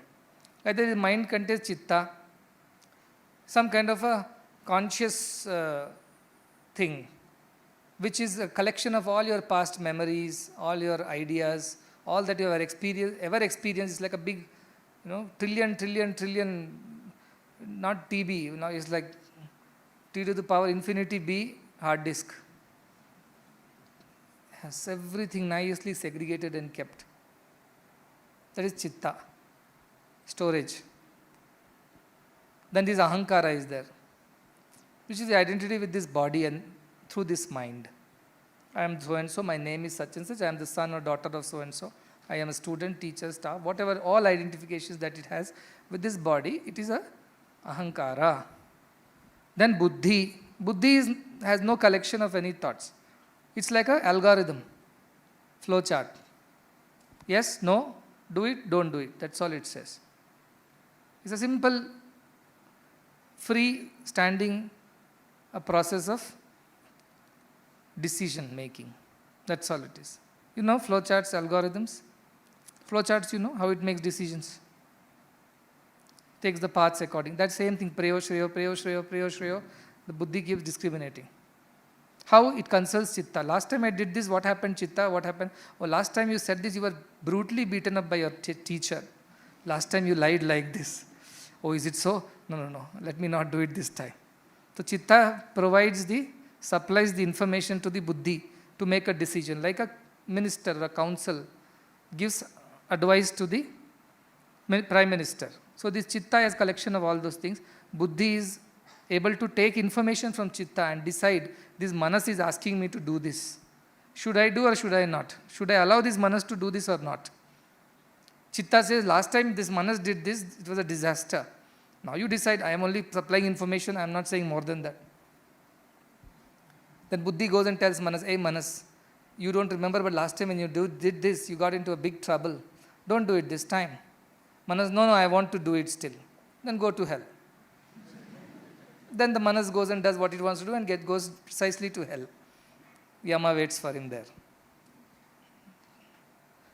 Either the mind contains chitta, some kind of a conscious thing, which is a collection of all your past memories, all your ideas, all that you have ever experienced. Is like a big, trillion, not TB, it's like T to the power infinity B hard disk. Has everything nicely segregated and kept. That is chitta, storage. Then this ahankara is there, which is the identity with this body and through this mind. I am so and so, my name is such and such, I am the son or daughter of so and so, I am a student, teacher, staff, whatever, all identifications that it has with this body, it is a ahankara. Then buddhi. Buddhi has no collection of any thoughts. It's like an algorithm, flow chart. Yes, no, do it, don't do it. That's all it says. It's a simple, free standing a process of decision making. That's all it is. Flow charts, algorithms. Flow charts, how it makes decisions. Takes the paths according. That same thing, prayo, shreyo, prayo, shreyo, prayo, shreyo. The buddhi keeps discriminating. How it consults chitta. Last time I did this, what happened, chitta? What happened? Oh, last time you said this, you were brutally beaten up by your teacher. Last time you lied like this. Oh, is it so? No. Let me not do it this time. So chitta supplies the information to the buddhi to make a decision. Like a minister, a council gives advice to the prime minister. So this chitta has collection of all those things. Buddhi is able to take information from chitta and decide, this manas is asking me to do this. Should I do or should I not? Should I allow this manas to do this or not? Chitta says, last time this manas did this, it was a disaster. Now you decide, I am only supplying information, I am not saying more than that. Then buddhi goes and tells manas, hey manas, you don't remember, but last time when you did this, you got into a big trouble. Don't do it this time. Manas, no, I want to do it still. Then go to hell. Then the manas goes and does what it wants to do and goes precisely to hell. Yama waits for him there.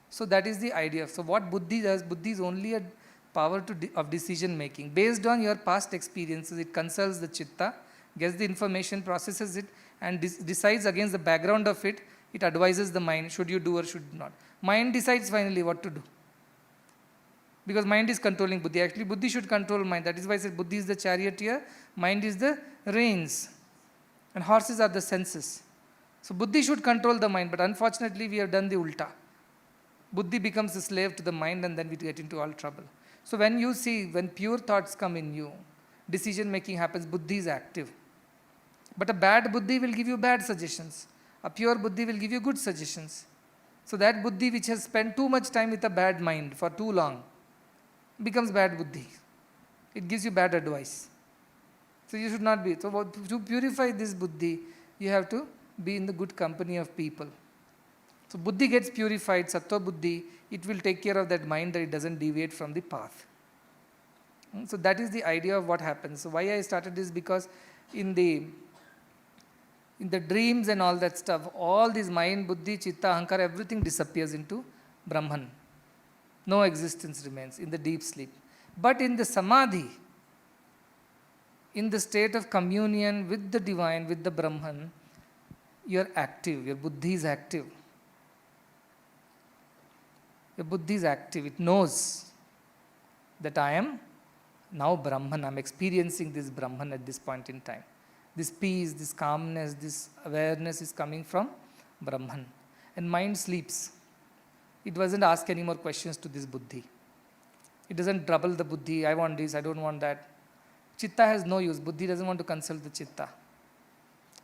So that is the idea. So what buddhi does, buddhi is only a power of decision making. Based on your past experiences, it consults the chitta, gets the information, processes it, and decides against the background of it. It advises the mind, should you do or should not. Mind decides finally what to do. Because mind is controlling buddhi. Actually, buddhi should control mind. That is why I said buddhi is the charioteer, mind is the reins, and horses are the senses. So buddhi should control the mind, but unfortunately we have done the ulta. Buddhi becomes a slave to the mind and then we get into all trouble. So when pure thoughts come in you, decision making happens, buddhi is active. But a bad buddhi will give you bad suggestions. A pure buddhi will give you good suggestions. So that buddhi which has spent too much time with a bad mind for too long becomes bad buddhi. It gives you bad advice. So you should not be. So to purify this buddhi, you have to be in the good company of people. So buddhi gets purified, sattva buddhi, it will take care of that mind that it doesn't deviate from the path. So that is the idea of what happens. So why I started this, because in the dreams and all that stuff, all this mind, buddhi, chitta, ahankara, everything disappears into Brahman. No existence remains in the deep sleep. But in the samadhi, in the state of communion with the divine, with the Brahman, you are active, your buddhi is active. Your buddhi is active, it knows that I am now Brahman, I am experiencing this Brahman at this point in time. This peace, this calmness, this awareness is coming from Brahman. And mind sleeps. It doesn't ask any more questions to this buddhi. It doesn't trouble the buddhi, I want this, I don't want that. Chitta has no use, buddhi doesn't want to consult the chitta.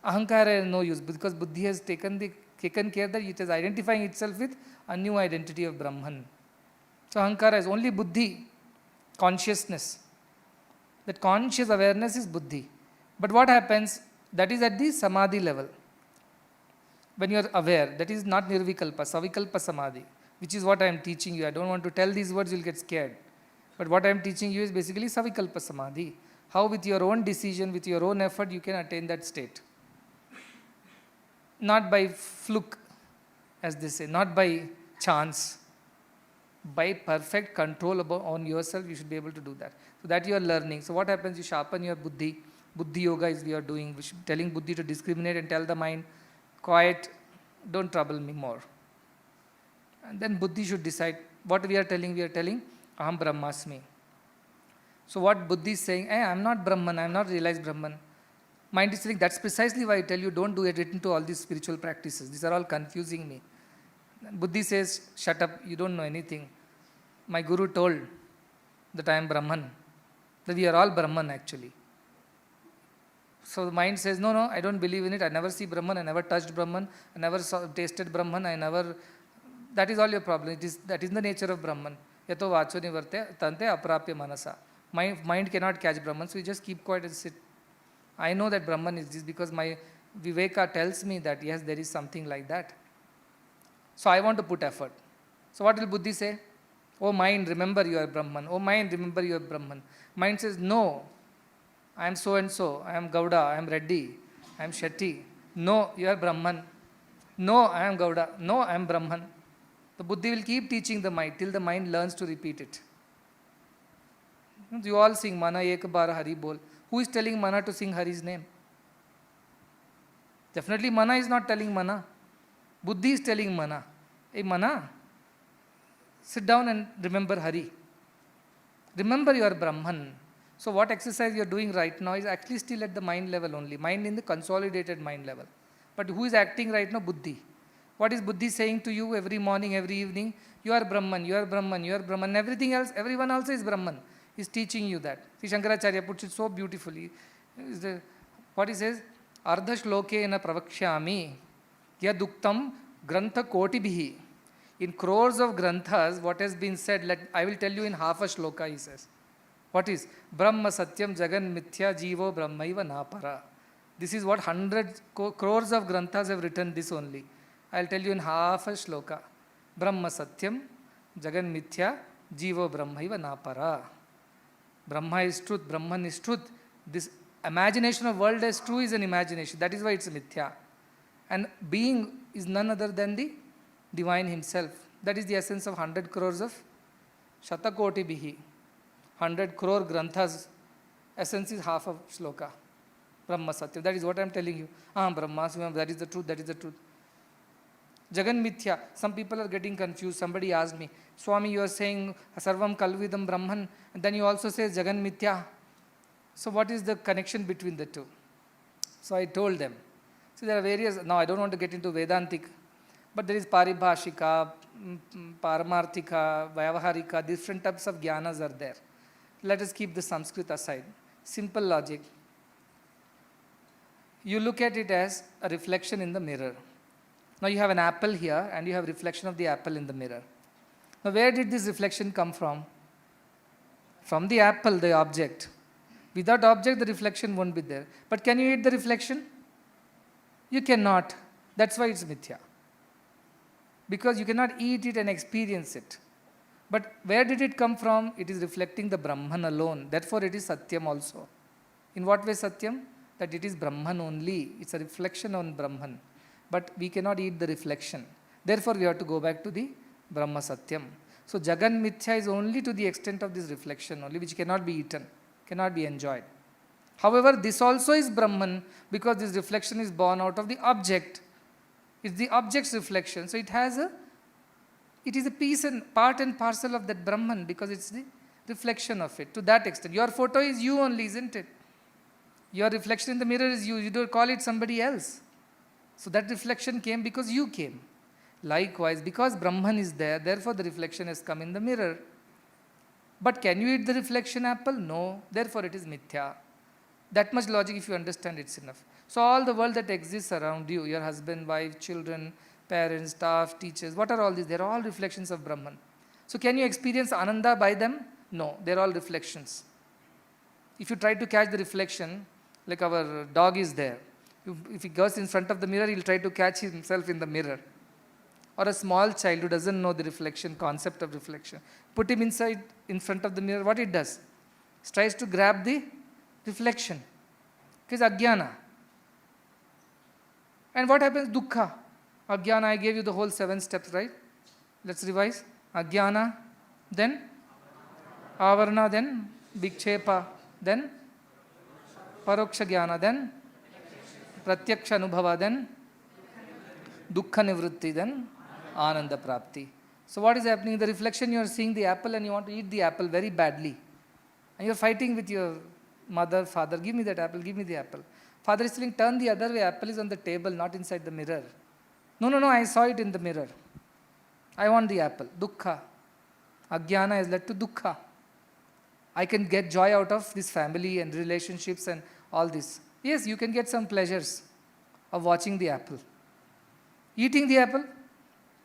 Ahankara has no use, because buddhi has taken care that it is identifying itself with a new identity of Brahman. So ahankara is only buddhi, consciousness. That conscious awareness is buddhi. But what happens? That is at the samadhi level. When you are aware, that is not nirvikalpa, savikalpa samadhi, which is what I am teaching you. I don't want to tell these words, you'll get scared. But what I am teaching you is basically savikalpa samadhi. How with your own decision, with your own effort, you can attain that state. Not by fluke, as they say, not by chance. By perfect control on yourself, you should be able to do that. So that you are learning. So what happens? You sharpen your buddhi. Buddhi yoga is we are doing, telling buddhi to discriminate and tell the mind, quiet, don't trouble me more. And then buddhi should decide what we are telling, aham brahmasmi. So what buddhi is saying, I am not Brahman, I am not realized Brahman. Mind is saying, that's precisely why I tell you, don't do it into all these spiritual practices. These are all confusing me. Buddhi says, shut up, you don't know anything. My guru told that I am Brahman, that we are all Brahman actually. So the mind says, no, I don't believe in it. I never see Brahman, I never touched Brahman, I never tasted Brahman, that is all your problem. That is the nature of Brahman. Yato vacho nivarte tante aprapya manasa. My mind cannot catch Brahman, so you just keep quiet and sit. I know that Brahman is this because my Viveka tells me that yes, there is something like that. So I want to put effort. So what will Buddhi say? Oh mind, remember you are Brahman. Oh mind, remember you are Brahman. Mind says, no, I am so and so. I am Gauda, I am Reddy, I am Shetty. No, you are Brahman. No, I am Gauda. No, I am Brahman. The Buddhi will keep teaching the mind till the mind learns to repeat it. You all sing Mana Ek Bar Hari Bol. Who is telling Mana to sing Hari's name? Definitely Mana is not telling Mana. Buddhi is telling Mana, hey Mana, sit down and remember Hari. Remember you are Brahman. So what exercise you are doing right now is actually still at the mind level only. Mind in the consolidated mind level. But who is acting right now? Buddhi. What is Buddhi saying to you every morning, every evening? You are Brahman, you are Brahman, you are Brahman. Everything else, everyone also is Brahman. He is teaching you that. See, Shankaracharya puts it so beautifully. What he says? Ardha shlokena pravakshami yaduktam grantha kotibhihi. In crores of granthas, what has been said, I will tell you in half a shloka, he says. What is? Brahma satyam jagan mithya jivo brahmaiva napara. This is what 100 crores of granthas have written this only. I will tell you in half a shloka. Brahma satyam jagan mithya jivo brahmaiva napara. Brahma is truth, Brahman is truth. This imagination of world as true is an imagination. That is why it's a mithya. And being is none other than the divine himself. That is the essence of 100 crores of Shatakoti Bihi. 100 crore granthas, essence is half of shloka. Brahma Satya. That is what I am telling you. Brahma, that is the truth, that is the truth. Jagan Mithya. Some people are getting confused. Somebody asked me, Swami, you are saying Sarvam Kalvidam Brahman, and then you also say Jagan Mithya. So what is the connection between the two? So I told them. See, there are various, now I don't want to get into Vedantic, but there is Paribhashika, Paramarthika, Vyavaharika, different types of jnanas are there. Let us keep the Sanskrit aside. Simple logic. You look at it as a reflection in the mirror. Now you have an apple here and you have reflection of the apple in the mirror. Now where did this reflection come from? From the apple, the object. Without object, the reflection won't be there. But can you eat the reflection? You cannot. That's why it's mithya. Because you cannot eat it and experience it. But where did it come from? It is reflecting the Brahman alone. Therefore, it is Satyam also. In what way Satyam? That it is Brahman only. It's a reflection on Brahman. But we cannot eat the reflection. Therefore, we have to go back to the Brahma Satyam. So, Jagan Mithya is only to the extent of this reflection only, which cannot be eaten, cannot be enjoyed. However, this also is Brahman because this reflection is born out of the object. It's the object's reflection. So, it is a piece and part and parcel of that Brahman because it's the reflection of it to that extent. Your photo is you only, isn't it? Your reflection in the mirror is you. You don't call it somebody else. So that reflection came because you came. Likewise, because Brahman is there, therefore the reflection has come in the mirror. But can you eat the reflection apple? No. Therefore it is mithya. That much logic, if you understand, it's enough. So all the world that exists around you, your husband, wife, children, parents, staff, teachers, what are all these? They're all reflections of Brahman. So can you experience Ananda by them? No, they're all reflections. If you try to catch the reflection, like our dog is there. If he goes in front of the mirror, he'll try to catch himself in the mirror. Or a small child who doesn't know the reflection, concept of reflection. Put him inside, in front of the mirror, what it does? It tries to grab the reflection. Because ajnana. And what happens? Dukkha. Ajnana, I gave you the whole 7 steps, right? Let's revise. Ajnana, then avarana, then vikchepa, then paroksha jnana, then pratyaksha anubhava, then dukkha nivritti, then ananda prapti. So what is happening? In the reflection, you are seeing the apple and you want to eat the apple very badly. And you are fighting with your mother, father, give me that apple, give me the apple. Father is saying, turn the other way, apple is on the table, not inside the mirror. No, I saw it in the mirror. I want the apple. Dukkha. Ajnana has led to dukkha. I can get joy out of this family and relationships and all this. Yes, you can get some pleasures of watching the apple. Eating the apple,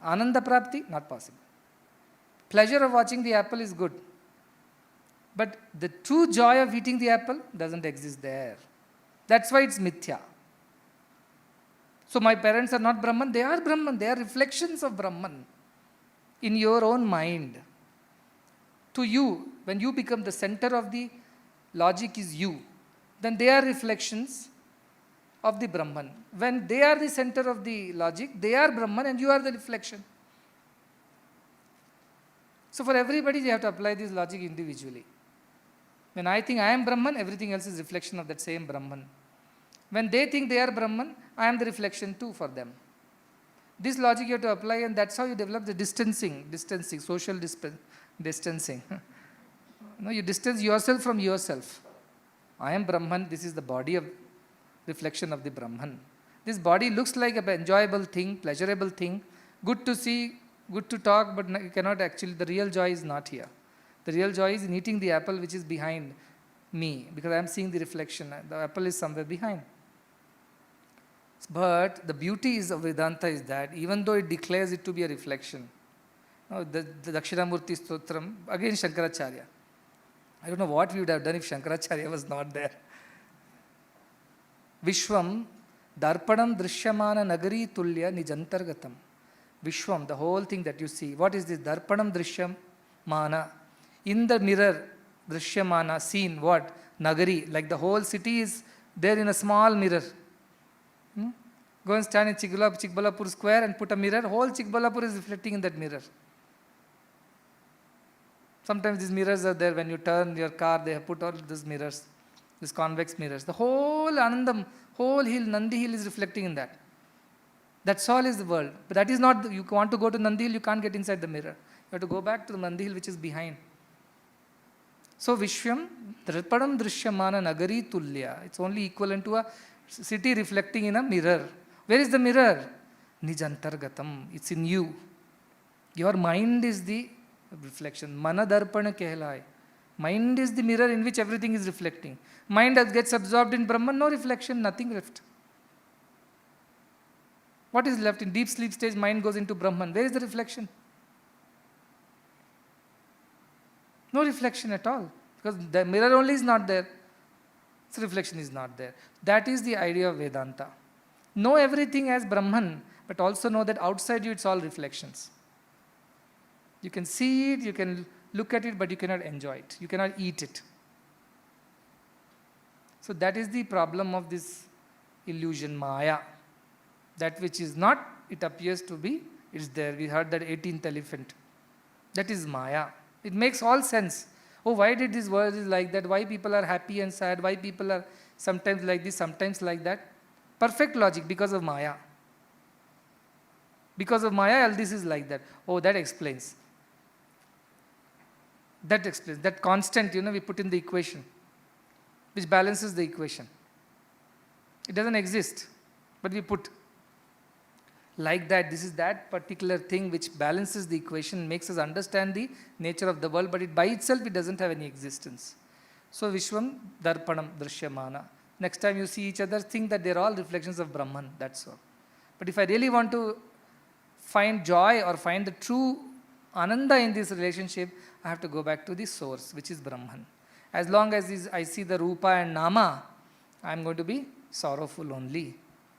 ananda prapti, not possible. Pleasure of watching the apple is good. But the true joy of eating the apple doesn't exist there. That's why it's mithya. So my parents are not Brahman, they are Brahman, they are reflections of Brahman in your own mind. To you, when you become the center of the logic is you, then they are reflections of the Brahman. When they are the center of the logic, they are Brahman and you are the reflection. So for everybody, you have to apply this logic individually. When I think I am Brahman, everything else is reflection of that same Brahman. When they think they are Brahman, I am the reflection too for them. This logic you have to apply, and that's how you develop the distancing, social distancing. No, you distance yourself from yourself. I am Brahman, this is the body of reflection of the Brahman. This body looks like an enjoyable thing, pleasurable thing, good to see, good to talk, but you cannot actually, the real joy is not here. The real joy is in eating the apple which is behind me, because I am seeing the reflection. The apple is somewhere behind. But the beauty of Vedanta is that even though it declares it to be a reflection, the Dakshinamurti Stotram, again Shankaracharya. I don't know what we would have done if Shankaracharya was not there. Vishwam Darpanam Drishyamana Nagari Tulya Nijantargatam. Vishwam, the whole thing that you see. What is this? Darpanam Drishyamana. In the mirror, Drishyamana, seen what? Nagari, like the whole city is there in a small mirror. Go and stand in Chikbalapur square and put a mirror. Whole Chikbalapur is reflecting in that mirror. Sometimes these mirrors are there when you turn your car, they have put all these mirrors, these convex mirrors. The whole Anandam, whole hill, Nandi hill is reflecting in that. That's all is the world. But that is not, you want to go to Nandi hill, you can't get inside the mirror. You have to go back to the Nandi hill which is behind. So Vishwam, Darpanam Drishyamana Nagari Tulya. It's only equivalent to a city reflecting in a mirror. Where is the mirror? Nijantargatam. It's in you. Your mind is the reflection. Mana Darpana Kehlai. Mind is the mirror in which everything is reflecting. Mind gets absorbed in Brahman, no reflection, nothing left. What is left? In deep sleep stage, mind goes into Brahman. Where is the reflection? No reflection at all. Because the mirror only is not there. So reflection is not there. That is the idea of Vedanta. Know everything as Brahman, but also know that outside you it's all reflections. You can see it, you can look at it, but you cannot enjoy it. You cannot eat it. So that is the problem of this illusion, Maya. That which is not, it appears to be, it's there. We heard that 18th elephant. That is Maya. It makes all sense. Oh, why did this world is like that? Why people are happy and sad? Why people are sometimes like this, sometimes like that? Perfect logic, because of Maya. Because of Maya, all this is like that. Oh, that explains. That explains. That constant, we put in the equation, which balances the equation. It doesn't exist, but we put. Like that, this is that particular thing which balances the equation, makes us understand the nature of the world, but it by itself, it doesn't have any existence. So, Vishwam Darpanam Drishyamana. Next time you see each other, think that they're all reflections of Brahman, that's all. But if I really want to find joy or find the true Ananda in this relationship, I have to go back to the source, which is Brahman. As long as I see the Rupa and Nama, I am going to be sorrowful only.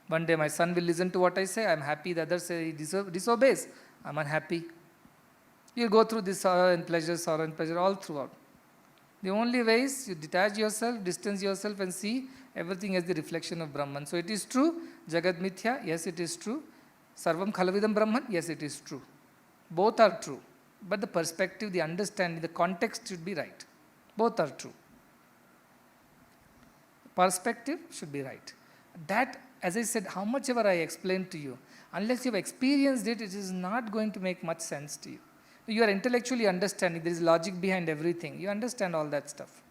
One day my son will listen to what I say, I am happy. The other say he disobeys, I am unhappy. You go through this sorrow and pleasure all throughout. The only way is you detach yourself, distance yourself and see everything as the reflection of Brahman. So it is true, Jagat Mithya, yes it is true. Sarvam Khalavidam Brahman, yes it is true. Both are true. But the perspective, the understanding, the context should be right. Both are true. Perspective should be right. That, as I said, how much ever I explained to you, unless you have experienced it, it is not going to make much sense to you. You are intellectually understanding, there is logic behind everything. You understand all that stuff.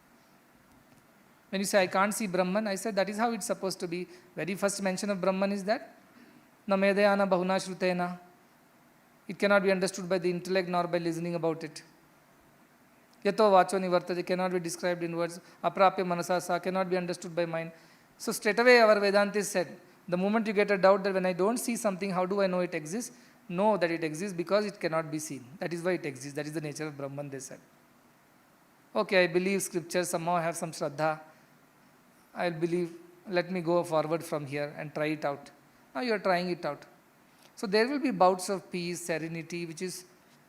When you say, I can't see Brahman, I said that is how it's supposed to be. Very first mention of Brahman is that, na medayana bahuna shrutena. It cannot be understood by the intellect nor by listening about it. Yato vacho nivartate cannot be described in words. Aprapya manasasa cannot be understood by mind. So straight away our Vedantis said, the moment you get a doubt that when I don't see something, how do I know it exists? Know that it exists because it cannot be seen. That is why it exists. That is the nature of Brahman, they said. Okay, I believe scripture, somehow I have some Shraddha. I'll believe, let me go forward from here and try it out. Now you are trying it out. So there will be bouts of peace, serenity, which is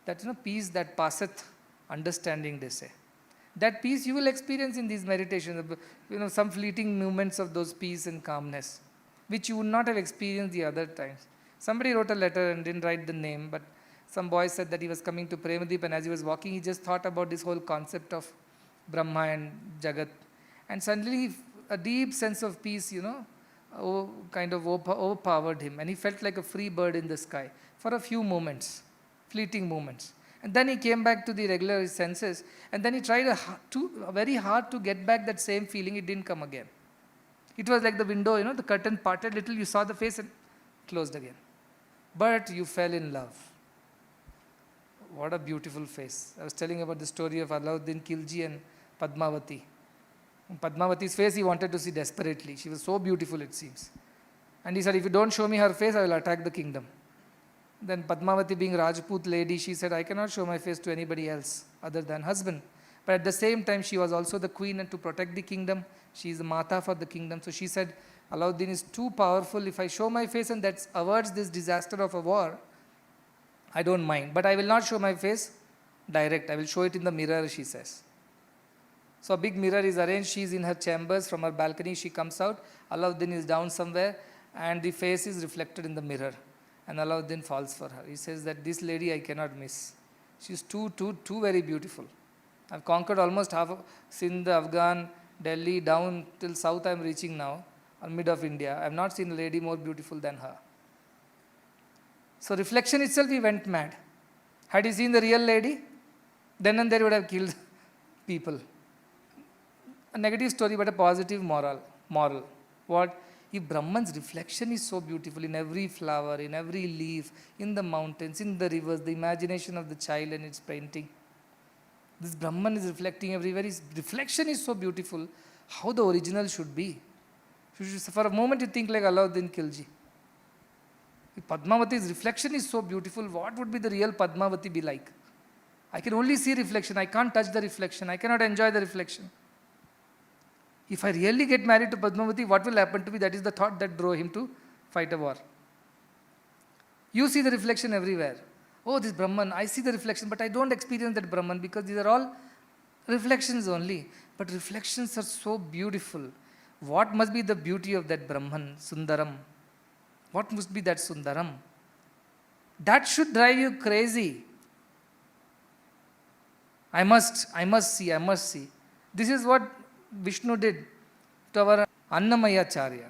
that peace that passeth understanding, they say. That peace you will experience in these meditations, some fleeting moments of those peace and calmness, which you would not have experienced the other times. Somebody wrote a letter and didn't write the name, but some boy said that he was coming to Premadip, and as he was walking, he just thought about this whole concept of Brahma and Jagat. And suddenly a deep sense of peace, kind of overpowered him, and he felt like a free bird in the sky for a few moments, fleeting moments. And then he came back to the regular senses, and then he tried very hard to get back that same feeling. It didn't come again. It was like the window, the curtain parted little, you saw the face and closed again. But you fell in love. What a beautiful face. I was telling about the story of Alauddin Khilji and Padmavati. In Padmavati's face he wanted to see desperately. She was so beautiful, it seems. And he said, if you don't show me her face, I will attack the kingdom. Then Padmavati, being Rajput lady, she said, I cannot show my face to anybody else other than husband. But at the same time, she was also the queen, and to protect the kingdom, she is the Mata for the kingdom. So she said, Alauddin is too powerful. If I show my face and that averts this disaster of a war, I don't mind. But I will not show my face direct. I will show it in the mirror, she says. So a big mirror is arranged. She is in her chambers. From her balcony, she comes out. Alauddin is down somewhere, and the face is reflected in the mirror. And Alauddin falls for her. He says that this lady I cannot miss. She is too very beautiful. I've conquered almost half of Sindh, Afghan, Delhi, down till south I am reaching now, or mid of India. I have not seen a lady more beautiful than her. So reflection itself, he went mad. Had he seen the real lady, then and there he would have killed people. A negative story, but a positive moral. What? If Brahman's reflection is so beautiful in every flower, in every leaf, in the mountains, in the rivers, the imagination of the child and its painting. This Brahman is reflecting everywhere. His reflection is so beautiful. How the original should be. For a moment you think like Alauddin Khilji. If Padmavati's reflection is so beautiful, what would be the real Padmavati be like? I can only see reflection. I can't touch the reflection. I cannot enjoy the reflection. If I really get married to Padmavati, what will happen to me? That is the thought that drove him to fight a war. You see the reflection everywhere. Oh, this Brahman, I see the reflection, but I don't experience that Brahman because these are all reflections only. But reflections are so beautiful. What must be the beauty of that Brahman, Sundaram? What must be that Sundaram? That should drive you crazy. I must see. This is what Vishnu did to our Annamaya Charya.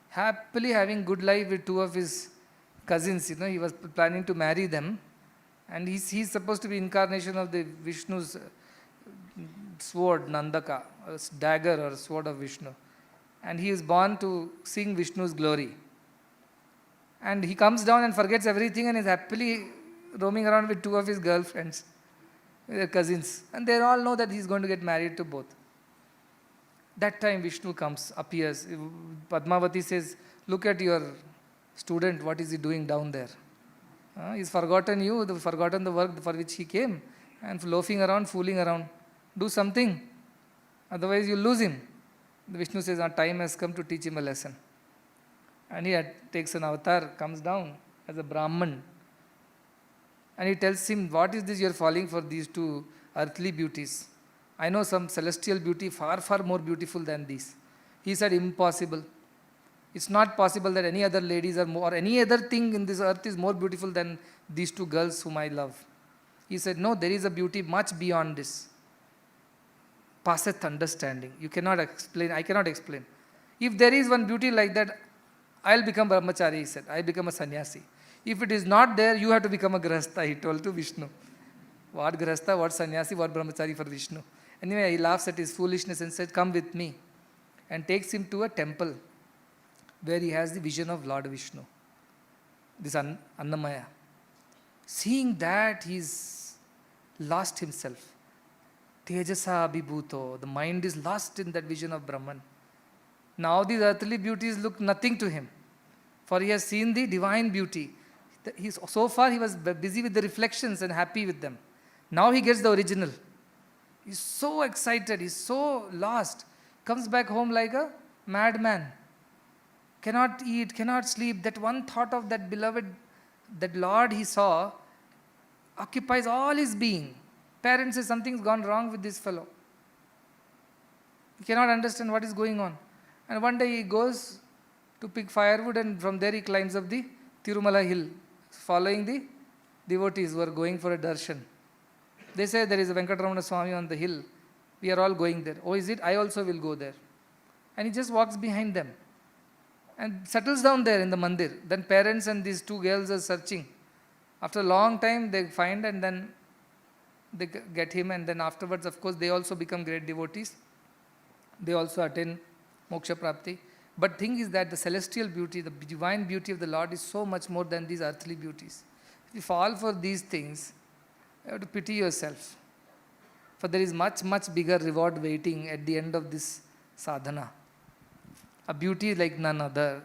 Happily having good life with two of his cousins, he was planning to marry them. And he's supposed to be incarnation of the Vishnu's sword, Nandaka, a dagger or sword of Vishnu. And he is born to sing Vishnu's glory. And he comes down and forgets everything and is happily roaming around with two of his girlfriends, their cousins. And they all know that he's going to get married to both. That time Vishnu comes, appears. Padmavati says, look at your student, what is he doing down there? He's forgotten you, forgotten the work for which he came, and loafing around, fooling around. Do something, otherwise you'll lose him. The Vishnu says, our time has come to teach him a lesson. And he takes an avatar, comes down as a Brahman. And he tells him, what is this you're falling for these two earthly beauties? I know some celestial beauty far, far more beautiful than these. He said, impossible. It's not possible that any other ladies are more, or any other thing in this earth is more beautiful than these two girls whom I love. He said, no, there is a beauty much beyond this. Passeth understanding. You cannot explain, I cannot explain. If there is one beauty like that, I'll become brahmachari, he said. I become a sannyasi. If it is not there, you have to become a grahastha, he told to Vishnu. What grahastha, what sannyasi, what brahmachari for Vishnu. Anyway, he laughs at his foolishness and said, come with me. And takes him to a temple where he has the vision of Lord Vishnu, this Annamaya. Seeing that, he's lost himself. Tejasa abhibhuto, the mind is lost in that vision of Brahman. Now these earthly beauties look nothing to him, for he has seen the divine beauty. So far he was busy with the reflections and happy with them. Now he gets the original. He's so excited, he's so lost. Comes back home like a madman. Cannot eat, cannot sleep. That one thought of that beloved, that Lord he saw, occupies all his being. Parents say something's gone wrong with this fellow. He cannot understand what is going on. And one day he goes to pick firewood, and from there he climbs up the Tirumala hill, following the devotees who are going for a darshan. They say there is a Venkataramana Swami on the hill. We are all going there. Oh, is it? I also will go there. And he just walks behind them and settles down there in the mandir. Then parents and these two girls are searching. After a long time they find, and then they get him, and then afterwards, of course, they also become great devotees. They also attain moksha prapti. But thing is that the celestial beauty, the divine beauty of the Lord is so much more than these earthly beauties. If you fall for these things, you have to pity yourself. For there is much, much bigger reward waiting at the end of this sadhana. A beauty like none other,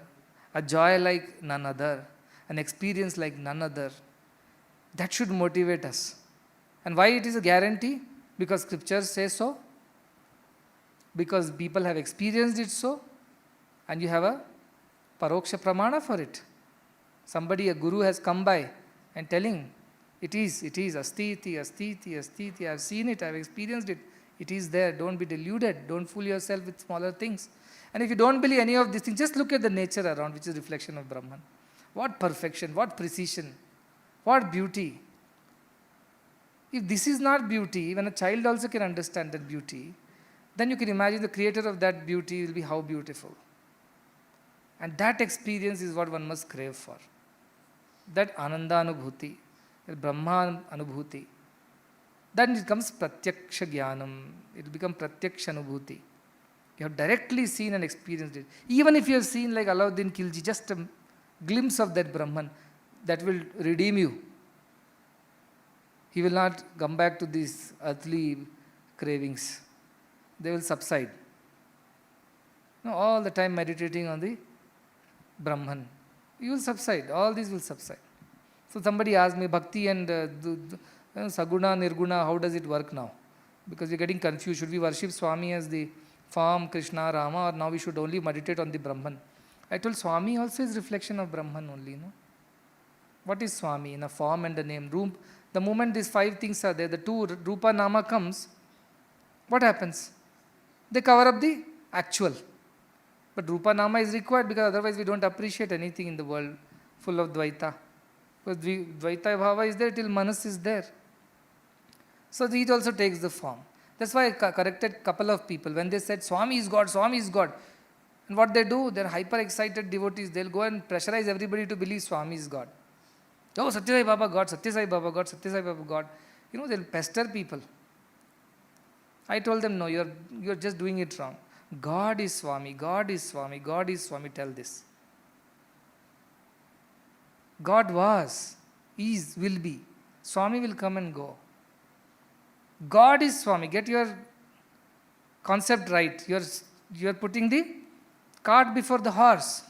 a joy like none other, an experience like none other. That should motivate us. And why it is a guarantee? Because scriptures say so. Because people have experienced it so. And you have a paroksha pramana for it. Somebody, a guru has come by and telling, it is, astiti, astiti, astiti. I have seen it, I have experienced it. It is there. Don't be deluded. Don't fool yourself with smaller things. And if you don't believe any of these things, just look at the nature around, which is reflection of Brahman. What perfection, what precision, what beauty. If this is not beauty, when a child also can understand that beauty, then you can imagine the creator of that beauty will be how beautiful. And that experience is what one must crave for. That Ananda Anubhuti, that Brahma Anubhuti. Then it comes Pratyaksha Jnanam. It will become Pratyaksha Anubhuti. You have directly seen and experienced it. Even if you have seen like Alauddin Khilji, just a glimpse of that Brahman, that will redeem you. He will not come back to these earthly cravings. They will subside. No, all the time meditating on the Brahman. You will subside. All these will subside. So somebody asked me, Bhakti and Saguna, Nirguna, how does it work now? Because you're getting confused. Should we worship Swami as the form Krishna, Rama, or now we should only meditate on the Brahman. I told Swami also is reflection of Brahman only, no? What is Swami? In a form and a name. The moment these 5 things are there, the 2 Rupa Nama comes, what happens? They cover up the actual. But Rupa Nama is required because otherwise we don't appreciate anything in the world full of Dvaita. Because Dvaita Bhava is there till Manas is there. So it also takes the form. That's why I corrected couple of people. When they said Swami is God, Swami is God. And what they do, they're hyper excited devotees. They'll go and pressurize everybody to believe Swami is God. Oh, Satya Sai Baba God, Satya Sai Baba God, Satya Sai Baba God. They'll pester people. I told them, no, you're just doing it wrong. God is Swami, God is Swami, God is Swami, tell this. God was, is, will be. Swami will come and go. God is Swami. Get your concept right. You're putting the cart before the horse.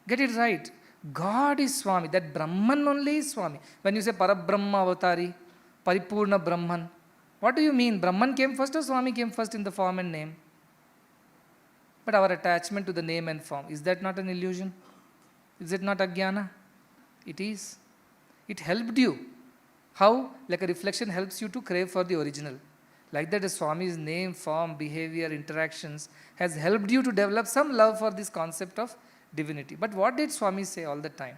Get it right. God is Swami. That Brahman only is Swami. When you say Parabrahma Avatari, Paripurna Brahman, what do you mean? Brahman came first or Swami came first in the form and name? But our attachment to the name and form, is that not an illusion? Is it not ajnana? It is. It helped you. How? Like a reflection helps you to crave for the original. Like that, a Swami's name, form, behavior, interactions has helped you to develop some love for this concept of divinity. But what did Swami say all the time?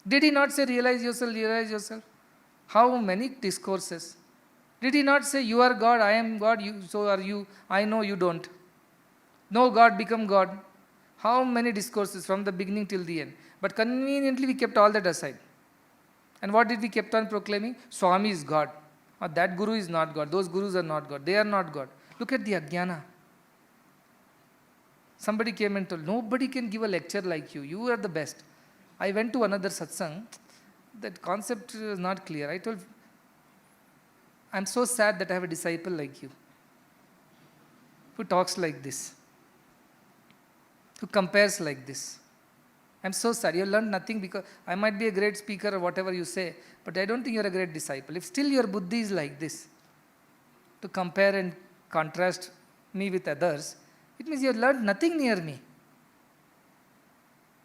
Did he not say, realize yourself, realize yourself? How many discourses? Did he not say, you are God, I am God, so are you, I know you don't. No God, become God. How many discourses from the beginning till the end? But conveniently we kept all that aside. And what did we kept on proclaiming? Swami is God. Or that Guru is not God. Those Gurus are not God. They are not God. Look at the ajnana. Somebody came and told, nobody can give a lecture like you. You are the best. I went to another satsang. That concept was not clear. I told, I'm so sad that I have a disciple like you, who talks like this, who compares like this. I'm so sad. You learned nothing because I might be a great speaker or whatever you say, but I don't think you're a great disciple. If still your buddhi is like this, to compare and contrast me with others, it means you have learned nothing near me.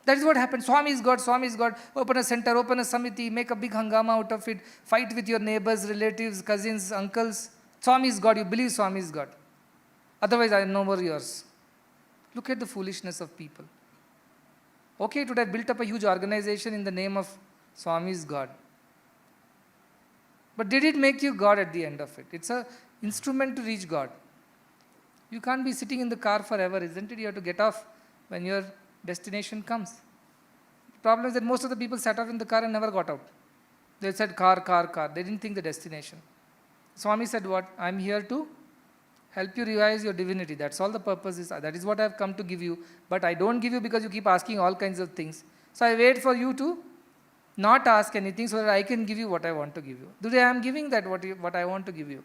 That is what happened. Swami is God, Swami is God. Open a center, open a samiti, make a big hangama out of it, fight with your neighbors, relatives, cousins, uncles. Swami is God, you believe Swami is God. Otherwise, I am no more yours. Look at the foolishness of people. Okay, it would have built up a huge organization in the name of Swami is God. But did it make you God at the end of it? It's an instrument to reach God. You can't be sitting in the car forever, isn't it? You have to get off when your destination comes. The problem is that most of the people sat off in the car and never got out. They said car, car, car. They didn't think the destination. Swami said what? I'm here to help you realize your divinity. That's all the purpose is. That is what I have come to give you. But I don't give you because you keep asking all kinds of things. So I wait for you to not ask anything so that I can give you what I want to give you. Today I am giving that what I want to give you.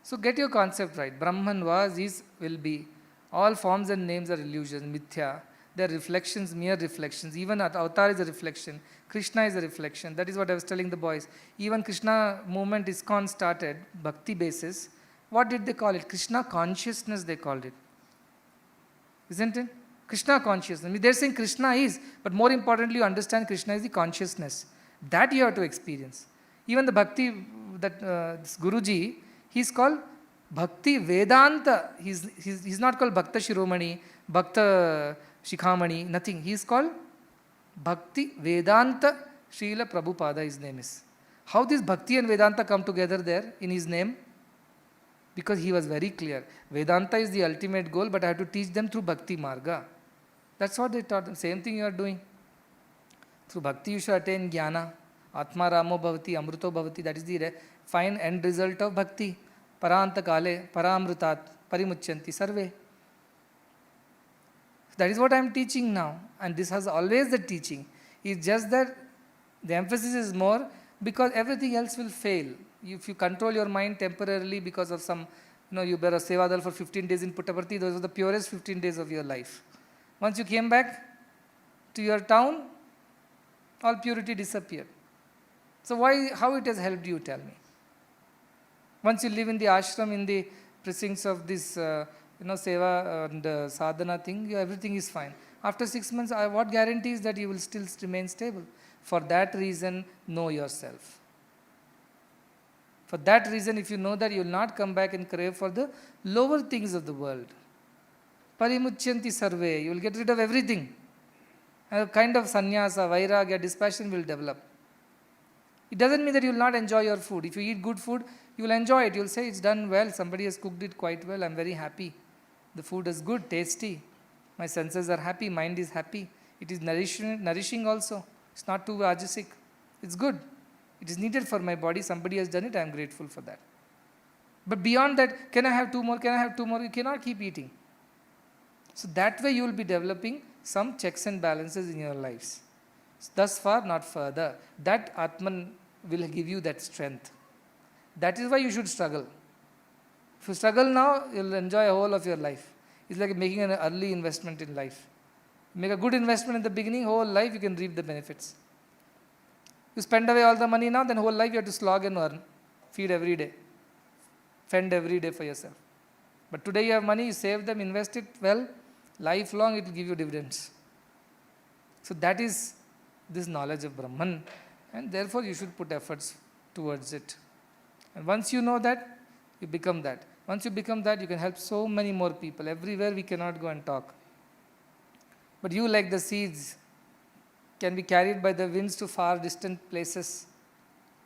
So get your concept right. Brahman was, is, will be. All forms and names are illusions, mithya. They are reflections, mere reflections. Even avatar is a reflection. Krishna is a reflection. That is what I was telling the boys. Even Krishna movement ISKCON started, bhakti basis. What did they call it? Krishna consciousness they called it. Isn't it? Krishna consciousness. I mean, they're saying Krishna is, but more importantly, you understand Krishna is the consciousness. That you have to experience. Even the bhakti, this Guruji, he's called Bhakti Vedanta. He's not called Bhakta Shiromani, Bhakta Shikhamani, nothing. He's called Bhakti Vedanta Srila Prabhupada, his name is. How this Bhakti and Vedanta come together there in his name? Because he was very clear. Vedanta is the ultimate goal, but I have to teach them through Bhakti Marga. That's what they taught them. Same thing you are doing. Through Bhakti you should attain Jnana. Atma Ramo Bhavati, Amruto Bhavati. That is the fine end result of Bhakti. Paranta Kale, Paramrutat, Parimuchanti, Sarve. That is what I am teaching now. And this has always the teaching. It's just that the emphasis is more because everything else will fail. If you control your mind temporarily because of some, you were a Sevadal for 15 days in Puttaparthi, those were the purest 15 days of your life. Once you came back to your town, all purity disappeared. So how it has helped you, tell me? Once you live in the ashram, in the precincts of this, seva and sadhana thing, everything is fine. After 6 months, what guarantees that you will still remain stable? For that reason, know yourself. For that reason, if you know that, you will not come back and crave for the lower things of the world. Parimuchyanti sarve, you will get rid of everything. A kind of sannyasa, vairagya, dispassion will develop. It doesn't mean that you will not enjoy your food. If you eat good food, you will enjoy it. You will say, it's done well, somebody has cooked it quite well, I am very happy. The food is good, tasty. My senses are happy, mind is happy. It is nourishing also. It's not too rajasic. It's good. It is needed for my body. Somebody has done it, I am grateful for that. But beyond that, can I have 2 more? Can I have 2 more? You cannot keep eating. So that way you will be developing some checks and balances in your lives. Thus far, not further. That Atman will give you that strength. That is why you should struggle. If you struggle now, you will enjoy a whole of your life. It's like making an early investment in life. Make a good investment in the beginning, whole life you can reap the benefits. You spend away all the money now, then whole life you have to slog and earn. Feed every day. Fend every day for yourself. But today you have money, you save them, invest it well, lifelong it will give you dividends. So that is this knowledge of Brahman, and therefore you should put efforts towards it. And once you know that, you become that. Once you become that, you can help so many more people. Everywhere we cannot go and talk. But you, like the seeds, can be carried by the winds to far distant places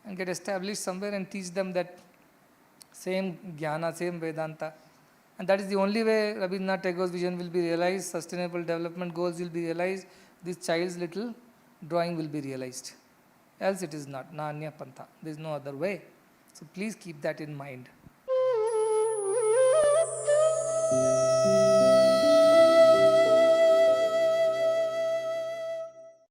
and get established somewhere and teach them that same jnana, same Vedanta. And that is the only way Rabindranath Tagore's vision will be realized, sustainable development goals will be realized, this child's little drawing will be realized. Else it is not. Na anya pantha. There is no other way. So please keep that in mind.